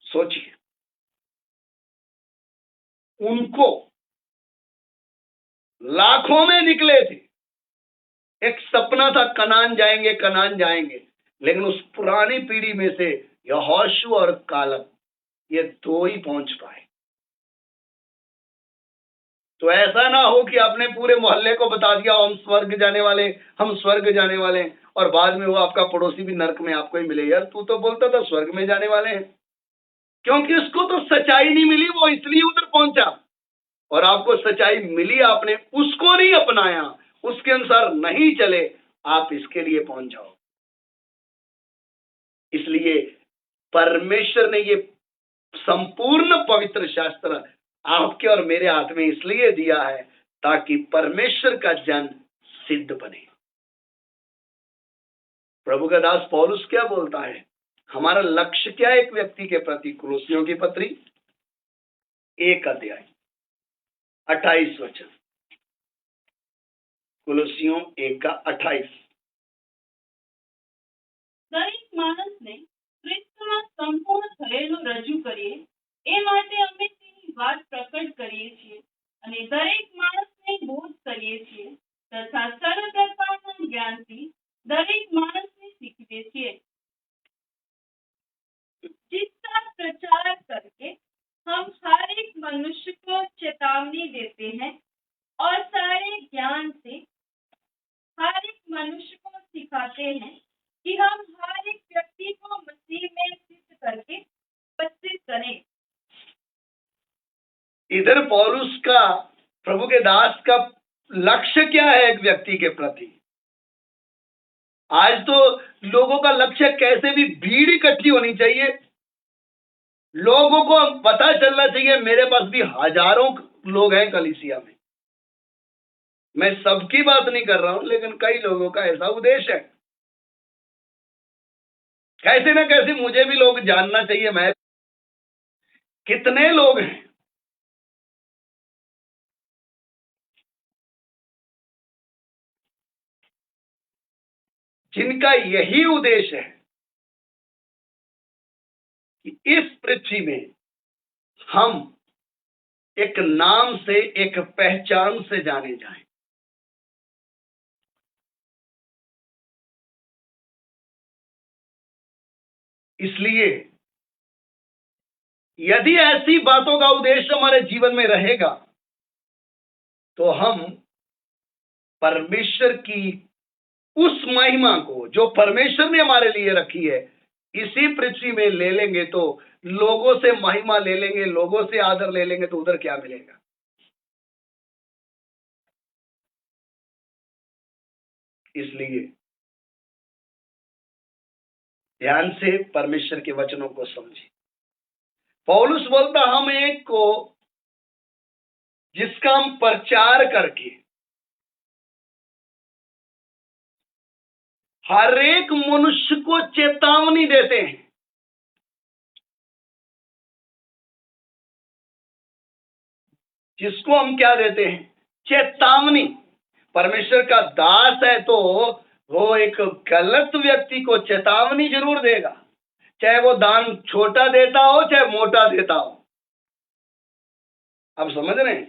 सोचिए, उनको लाखों में निकले थे, एक सपना था कनान जाएंगे, कनान जाएंगे, लेकिन उस पुरानी पीढ़ी में से यहोशू और कालेब, ये 2 ही पहुंच पाए। तो ऐसा ना हो कि आपने पूरे मोहल्ले को बता दिया हम स्वर्ग जाने वाले, हम स्वर्ग जाने वाले हैं, और बाद में वो आपका पड़ोसी भी नरक में आपको ही मिले। यार तू तो बोलता था स्वर्ग में जाने वाले हैं। क्योंकि उसको तो सच्चाई नहीं मिली, वो इसलिए उधर पहुंचा। और आपको सच्चाई मिली, आपने उसको नहीं अपनाया, उसके अनुसार नहीं चले, आप इसके लिए पहुंच जाओ। इसलिए परमेश्वर ने ये संपूर्ण पवित्र शास्त्र आपके और मेरे हाथ में इसलिए दिया है ताकि परमेश्वर का जन सिद्ध बने। प्रभु का दास पौलुस क्या बोलता है? हमारा लक्ष्य क्या है एक व्यक्ति के प्रति? कुलुस्सियों की पत्री 1 अध्याय 28 वचन, कुलुस्सियों 1:28। દરેક માણસને ખ્રિસ્તમાં સંપૂર્ણ થયેલું રજૂ કરીએ એ માટે અમે તેની વાત પ્રકટ કરીએ છીએ અને દરેક માણસને બોધ કરીએ છીએ તથા સરળ પ્રકારના જ્ઞાનથી દરેક માણસને શીખવીએ છીએ, जिसका प्रचार करके हम हर एक मनुष्य को चेतावनी देते हैं और सारे ज्ञान से हर एक मनुष्य को सिखाते हैं कि हम हर एक व्यक्ति को मसीह में सिद्ध करके उपस्थित करें। इधर पौलुस का, प्रभु के दास का लक्ष्य क्या है एक व्यक्ति के प्रति? आज तो लोगों का लक्ष्य कैसे भी भीड़ इकट्ठी होनी चाहिए, लोगों को पता चलना चाहिए मेरे पास भी हजारों लोग हैं कलीसिया में। मैं सबकी बात नहीं कर रहा हूं, लेकिन कई लोगों का ऐसा उद्देश्य है, कैसे ना कैसे मुझे भी लोग जानना चाहिए मैं कितने लोग हैं। जिनका यही उद्देश्य है कि इस पृथ्वी में हम एक नाम से, एक पहचान से जाने जाएं। इसलिए यदि ऐसी बातों का उद्देश्य हमारे जीवन में रहेगा तो हम परमेश्वर की उस महिमा को जो परमेश्वर ने हमारे लिए रखी है इसी पृथ्वी में ले लेंगे, तो लोगों से महिमा ले लेंगे, लोगों से आदर ले लेंगे, तो उधर क्या मिलेगा? इसलिए ध्यान से परमेश्वर के वचनों को समझिए। पौलुस बोलता हम एक को जिसका हम प्रचार करके हर एक मनुष्य को चेतावनी देते हैं। जिसको हम क्या देते हैं? चेतावनी। परमेश्वर का दास है तो वो एक गलत व्यक्ति को चेतावनी जरूर देगा, चाहे वो दान छोटा देता हो चाहे मोटा देता हो। आप समझ रहे हैं?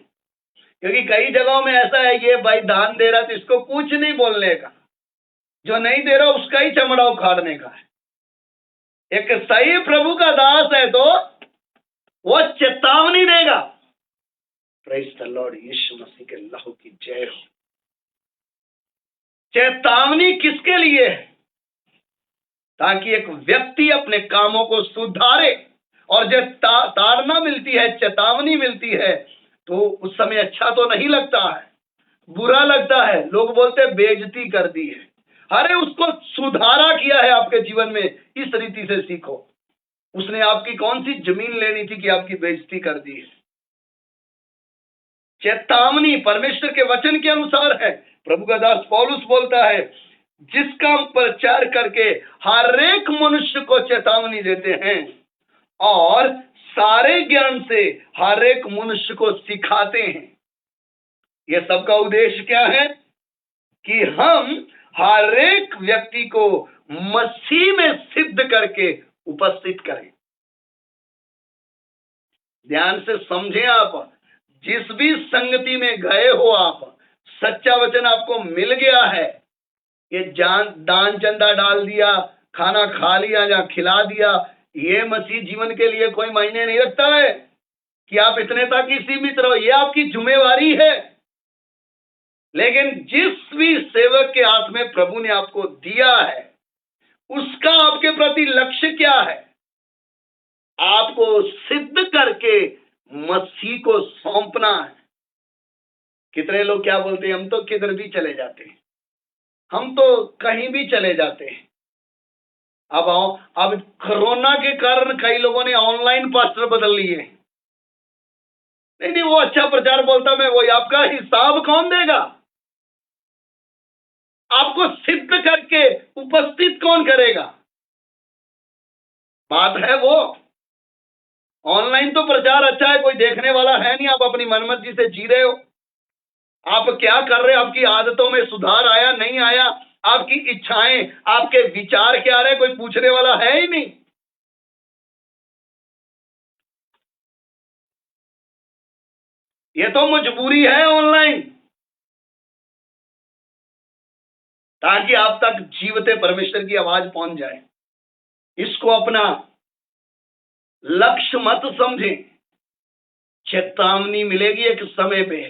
क्योंकि कई जगहों में ऐसा है, ये भाई दान दे रहा तो इसको कुछ नहीं बोलने का, जो नहीं दे रहा उसका ही चमड़ा उखाड़ने का है। एक सही प्रभु का दास है तो वो चेतावनी देगा। प्रेज़ द लॉर्ड, यीशु मसीह के लहू की जय हो। चेतावनी किसके लिए है? ताकि एक व्यक्ति अपने कामों को सुधारे, और जब ताड़ना मिलती है, चेतावनी मिलती है, तो उस समय अच्छा तो नहीं लगता है, बुरा लगता है। लोग बोलते बेइज्जती कर दी है। अरे उसको सुधारा किया है आपके जीवन में, इस रीति से सीखो। उसने आपकी कौन सी जमीन लेनी थी कि आपकी बेइज्जती कर दी है? चेतावनी परमेश्वर के वचन के अनुसार है। प्रभु का दास पौलुस बोलता है जिसका हम प्रचार करके हर एक मनुष्य को चेतावनी देते हैं और सारे ज्ञान से हर एक मनुष्य को सिखाते हैं। यह सबका उद्देश्य क्या है? कि हम हर एक व्यक्ति को मसीह में सिद्ध करके उपस्थित करें। ध्यान से समझें, आप जिस भी संगति में गए हो, आप सच्चा वचन आपको मिल गया है, ये दान चंदा डाल दिया, खाना खा लिया या खिला दिया, ये मसीह जीवन के लिए कोई मायने नहीं रखता है कि आप इतने तक ही सीमित रहो। ये आपकी जिम्मेवारी है। लेकिन जिस भी सेवक के हाथ में प्रभु ने आपको दिया है, उसका आपके प्रति लक्ष्य क्या है? आपको सिद्ध करके मसीह को सौंपना है। कितने लोग क्या बोलते हैं, हम तो किधर भी चले जाते हैं, हम तो कहीं भी चले जाते हैं। अब कोरोना के कारण कई लोगों ने ऑनलाइन पास्टर बदल लिए। नहीं, वो अच्छा प्रचार बोलता मैं वही। आपका हिसाब कौन देगा? आपको सिद्ध करके उपस्थित कौन करेगा? बात है वो। ऑनलाइन तो प्रचार अच्छा है, कोई देखने वाला है नहीं, आप अपनी मनमर्जी से जी रहे हो। आप क्या कर रहे हो, आपकी आदतों में सुधार आया नहीं आया, आपकी इच्छाएं, आपके विचार क्या रहे, कोई पूछने वाला है ही नहीं। ये तो मजबूरी है ऑनलाइन, ताकि आप तक जीवते परमेश्वर की आवाज पहुंच जाए। इसको अपना लक्ष्य मत समझें। चेतावनी मिलेगी एक समय पे,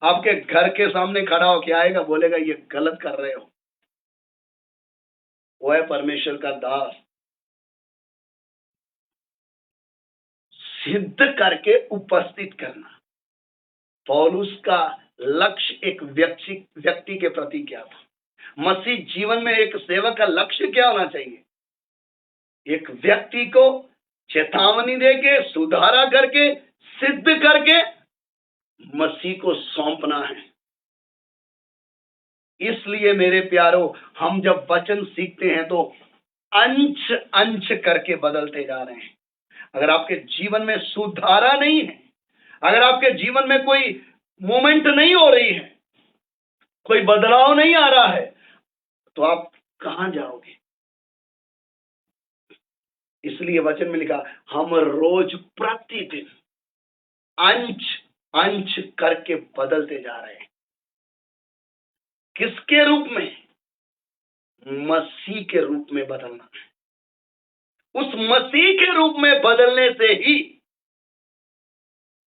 आपके घर के सामने खड़ा होके आएगा, बोलेगा ये गलत कर रहे हो। वो है परमेश्वर का दास, सिद्ध करके उपस्थित करना। पौलुस का लक्ष्य एक व्यक्ति के प्रति क्या था? मसीह जीवन में एक सेवक का लक्ष्य क्या होना चाहिए? एक व्यक्ति को चेतावनी देके, सुधारा करके, सिद्ध करके मसीह को सौंपना है। इसलिए मेरे प्यारो, हम जब वचन सीखते हैं तो अंश अंश करके बदलते जा रहे हैं। अगर आपके जीवन में सुधारा नहीं है, अगर आपके जीवन में कोई मूवमेंट नहीं हो रही है, कोई बदलाव नहीं आ रहा है, तो आप कहां जाओगे? इसलिए वचन में लिखा, हम रोज प्रतिदिन अंश अंश करके बदलते जा रहे हैं। किसके रूप में? मसीह के रूप में बदलना है। उस मसीह के रूप में बदलने से ही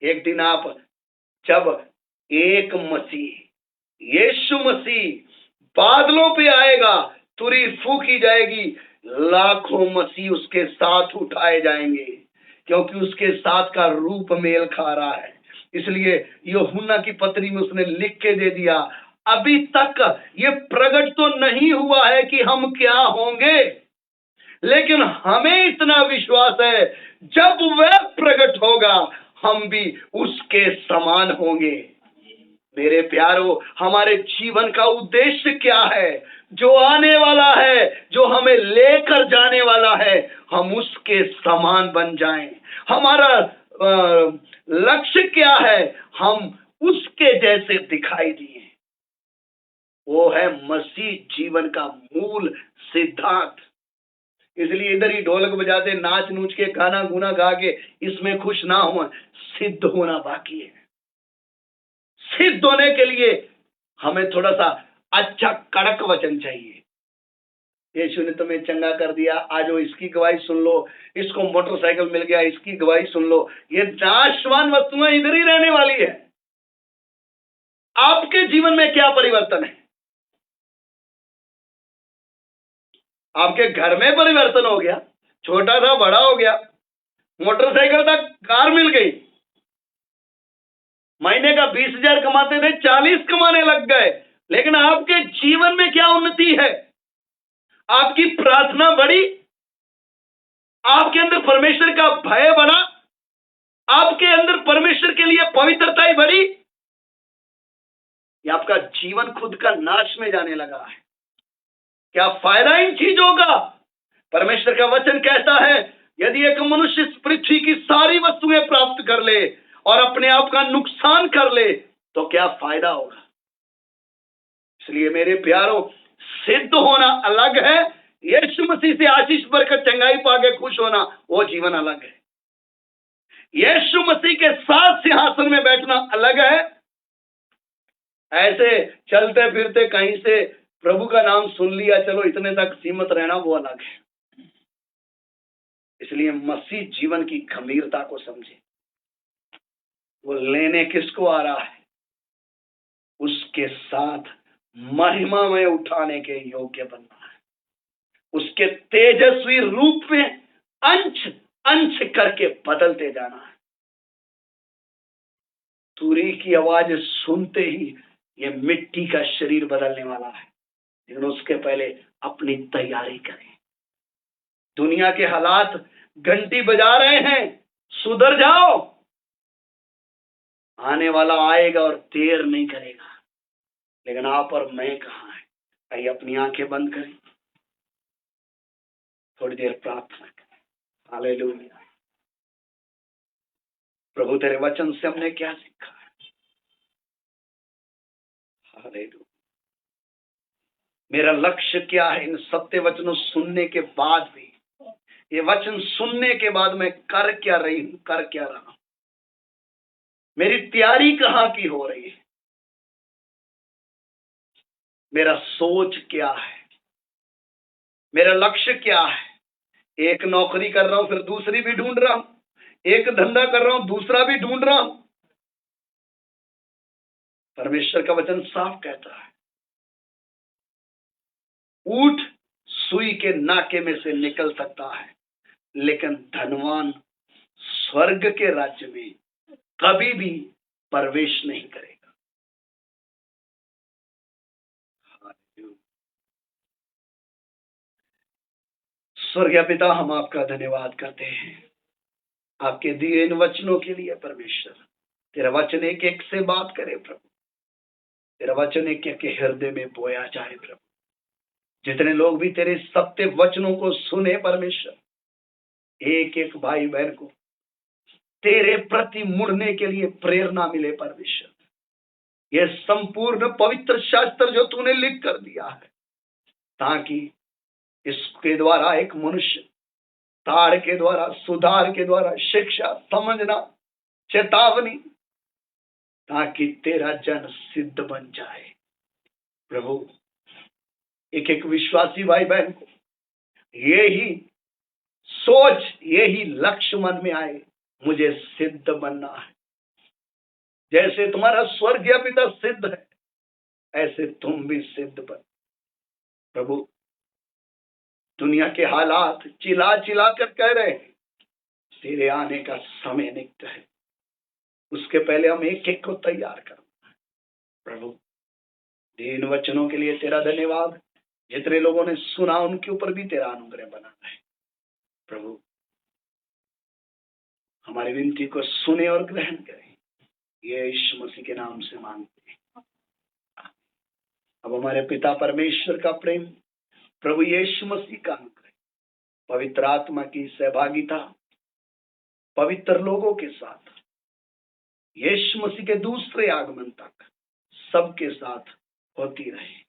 एक दिन आप, जब एक मसीह यीशु मसीह बादलों पे आएगा, तुरी फूकी जाएगी, लाखों मसीह उसके साथ उठाए जाएंगे, क्योंकि उसके साथ का रूप मेल खा रहा है। इसलिए यूहन्ना की पत्री में उसने लिख के दे दिया, अभी तक ये प्रकट तो नहीं हुआ है कि हम क्या होंगे, लेकिन हमें इतना विश्वास है, जब वह प्रकट होगा हम भी उसके समान होंगे। मेरे प्यारो, हमारे जीवन का उद्देश्य क्या है? जो आने वाला है, जो हमें लेकर जाने वाला है, हम उसके समान बन जाएं। हमारा लक्ष्य क्या है? हम उसके जैसे दिखाई दिए। वो है मसीह जीवन का मूल सिद्धांत। इसलिए इधर ही ढोलक बजाते, नाच नूच के, गाना गुना गा के इसमें खुश ना हो, सिद्ध होना बाकी है। सिद्ध होने के लिए हमें थोड़ा सा अच्छा कड़क वचन चाहिए। यीशु ने तुम्हें चंगा कर दिया, आज वो इसकी गवाही सुन लो, इसको मोटरसाइकिल मिल गया, इसकी गवाही सुन लो। ये नाशवान वस्तुएं इधर ही रहने वाली है। आपके जीवन में क्या परिवर्तन है? आपके घर में परिवर्तन हो गया, छोटा था बड़ा हो गया, मोटरसाइकिल तक कार मिल गई, महीने का 20,000 कमाते थे 40 कमाने लग गए। लेकिन आपके जीवन में क्या उन्नति है? आपकी प्रार्थना बढ़ी, आपके अंदर परमेश्वर का भय बढ़ा, आपके अंदर परमेश्वर के लिए पवित्रता बढ़ी, या आपका जीवन खुद का नाश में जाने लगा है? क्या फायदा इन चीजों का? परमेश्वर का वचन कहता है, यदि एक मनुष्य इस पृथ्वी की सारी वस्तुएं प्राप्त कर ले और अपने आप का नुकसान कर ले, तो क्या फायदा होगा? इसलिए मेरे प्यारो, सिद्ध होना अलग है, यीशु मसीह से आशीष बरकत चंगाई पाके खुश होना वो जीवन अलग है। यीशु मसीह के साथ सिंहासन में बैठना अलग है। ऐसे चलते फिरते कहीं से प्रभु का नाम सुन लिया, चलो इतने तक सीमित रहना, वो अलग है। इसलिए मसीह जीवन की गंभीरता को समझे। वो लेने किसको आ रहा है? उसके साथ महिमा में उठाने के योग्य बनना है, उसके तेजस्वी रूप में अंश अंश करके बदलते जाना है। तुरी की आवाज सुनते ही ये मिट्टी का शरीर बदलने वाला है, लेकिन उसके पहले अपनी तैयारी करें। दुनिया के हालात घंटी बजा रहे हैं, सुधर जाओ, आने वाला आएगा और देर नहीं करेगा। लेकिन आप और मैं कहाँ है? आइए अपनी आंखें बंद करें, थोड़ी देर प्रार्थना करें। हालेलुया। प्रभु तेरे वचन से हमने क्या सीखा है? हालेलुया। मेरा लक्ष्य क्या है इन सत्य वचनों सुनने के बाद भी? ये वचन सुनने के बाद मैं कर क्या रही हूं, कर क्या रहा हूं? मेरी तैयारी कहां की हो रही है? मेरा सोच क्या है? मेरा लक्ष्य क्या है? एक नौकरी कर रहा हूं, फिर दूसरी भी ढूंढ रहा हूं। एक धंधा कर रहा हूं, दूसरा भी ढूंढ रहा हूं। परमेश्वर का वचन साफ कहता है, ऊंट सुई के नाके में से निकल सकता है, लेकिन धनवान स्वर्ग के राज्य में कभी भी प्रवेश नहीं करेगा। स्वर्गीय पिता, हम आपका धन्यवाद करते हैं आपके दिए इन वचनों के लिए। परमेश्वर, तेरा वचन एक एक से बात करे प्रभु। तेरा वचन एक एक के हृदय में बोया जाए प्रभु। जितने लोग भी तेरे सत्य वचनों को सुने परमेश्वर, एक एक भाई बहन को तेरे प्रति मुड़ने के लिए प्रेरणा मिले परमेश्वर। यह संपूर्ण पवित्र शास्त्र जो तूने लिख कर दिया है, ताकि इसके द्वारा एक मनुष्य ताड़ के द्वारा, सुधार के द्वारा, शिक्षा, समझना, चेतावनी, ताकि तेरा जन सिद्ध बन जाए प्रभु। एक एक विश्वासी भाई बहन को यही सोच, यही लक्ष्य मन में आए, मुझे सिद्ध बनना है। जैसे तुम्हारा स्वर्गीय पिता सिद्ध है, ऐसे तुम भी सिद्ध बन प्रभु। दुनिया के हालात चिल्ला चिल्ला कर कह रहे हैं तेरे आने का समय निकट है। उसके पहले हम एक एक को तैयार करना है प्रभु। इन वचनों के लिए तेरा धन्यवाद। जितने लोगों ने सुना उनके ऊपर भी तेरा अनुग्रह बना है प्रभु। हमारी विनती को सुने और ग्रहण करें, ये यीशु मसीह के नाम से मांगते हैं। अब हमारे पिता परमेश्वर का प्रेम, प्रभु यीशु मसीह का अनुग्रह, पवित्र आत्मा की सहभागिता पवित्र लोगों के साथ यीशु मसीह के दूसरे आगमन तक सबके साथ होती रहे।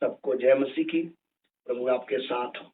सबको जय मसीह की। प्रभु आपके साथ हो।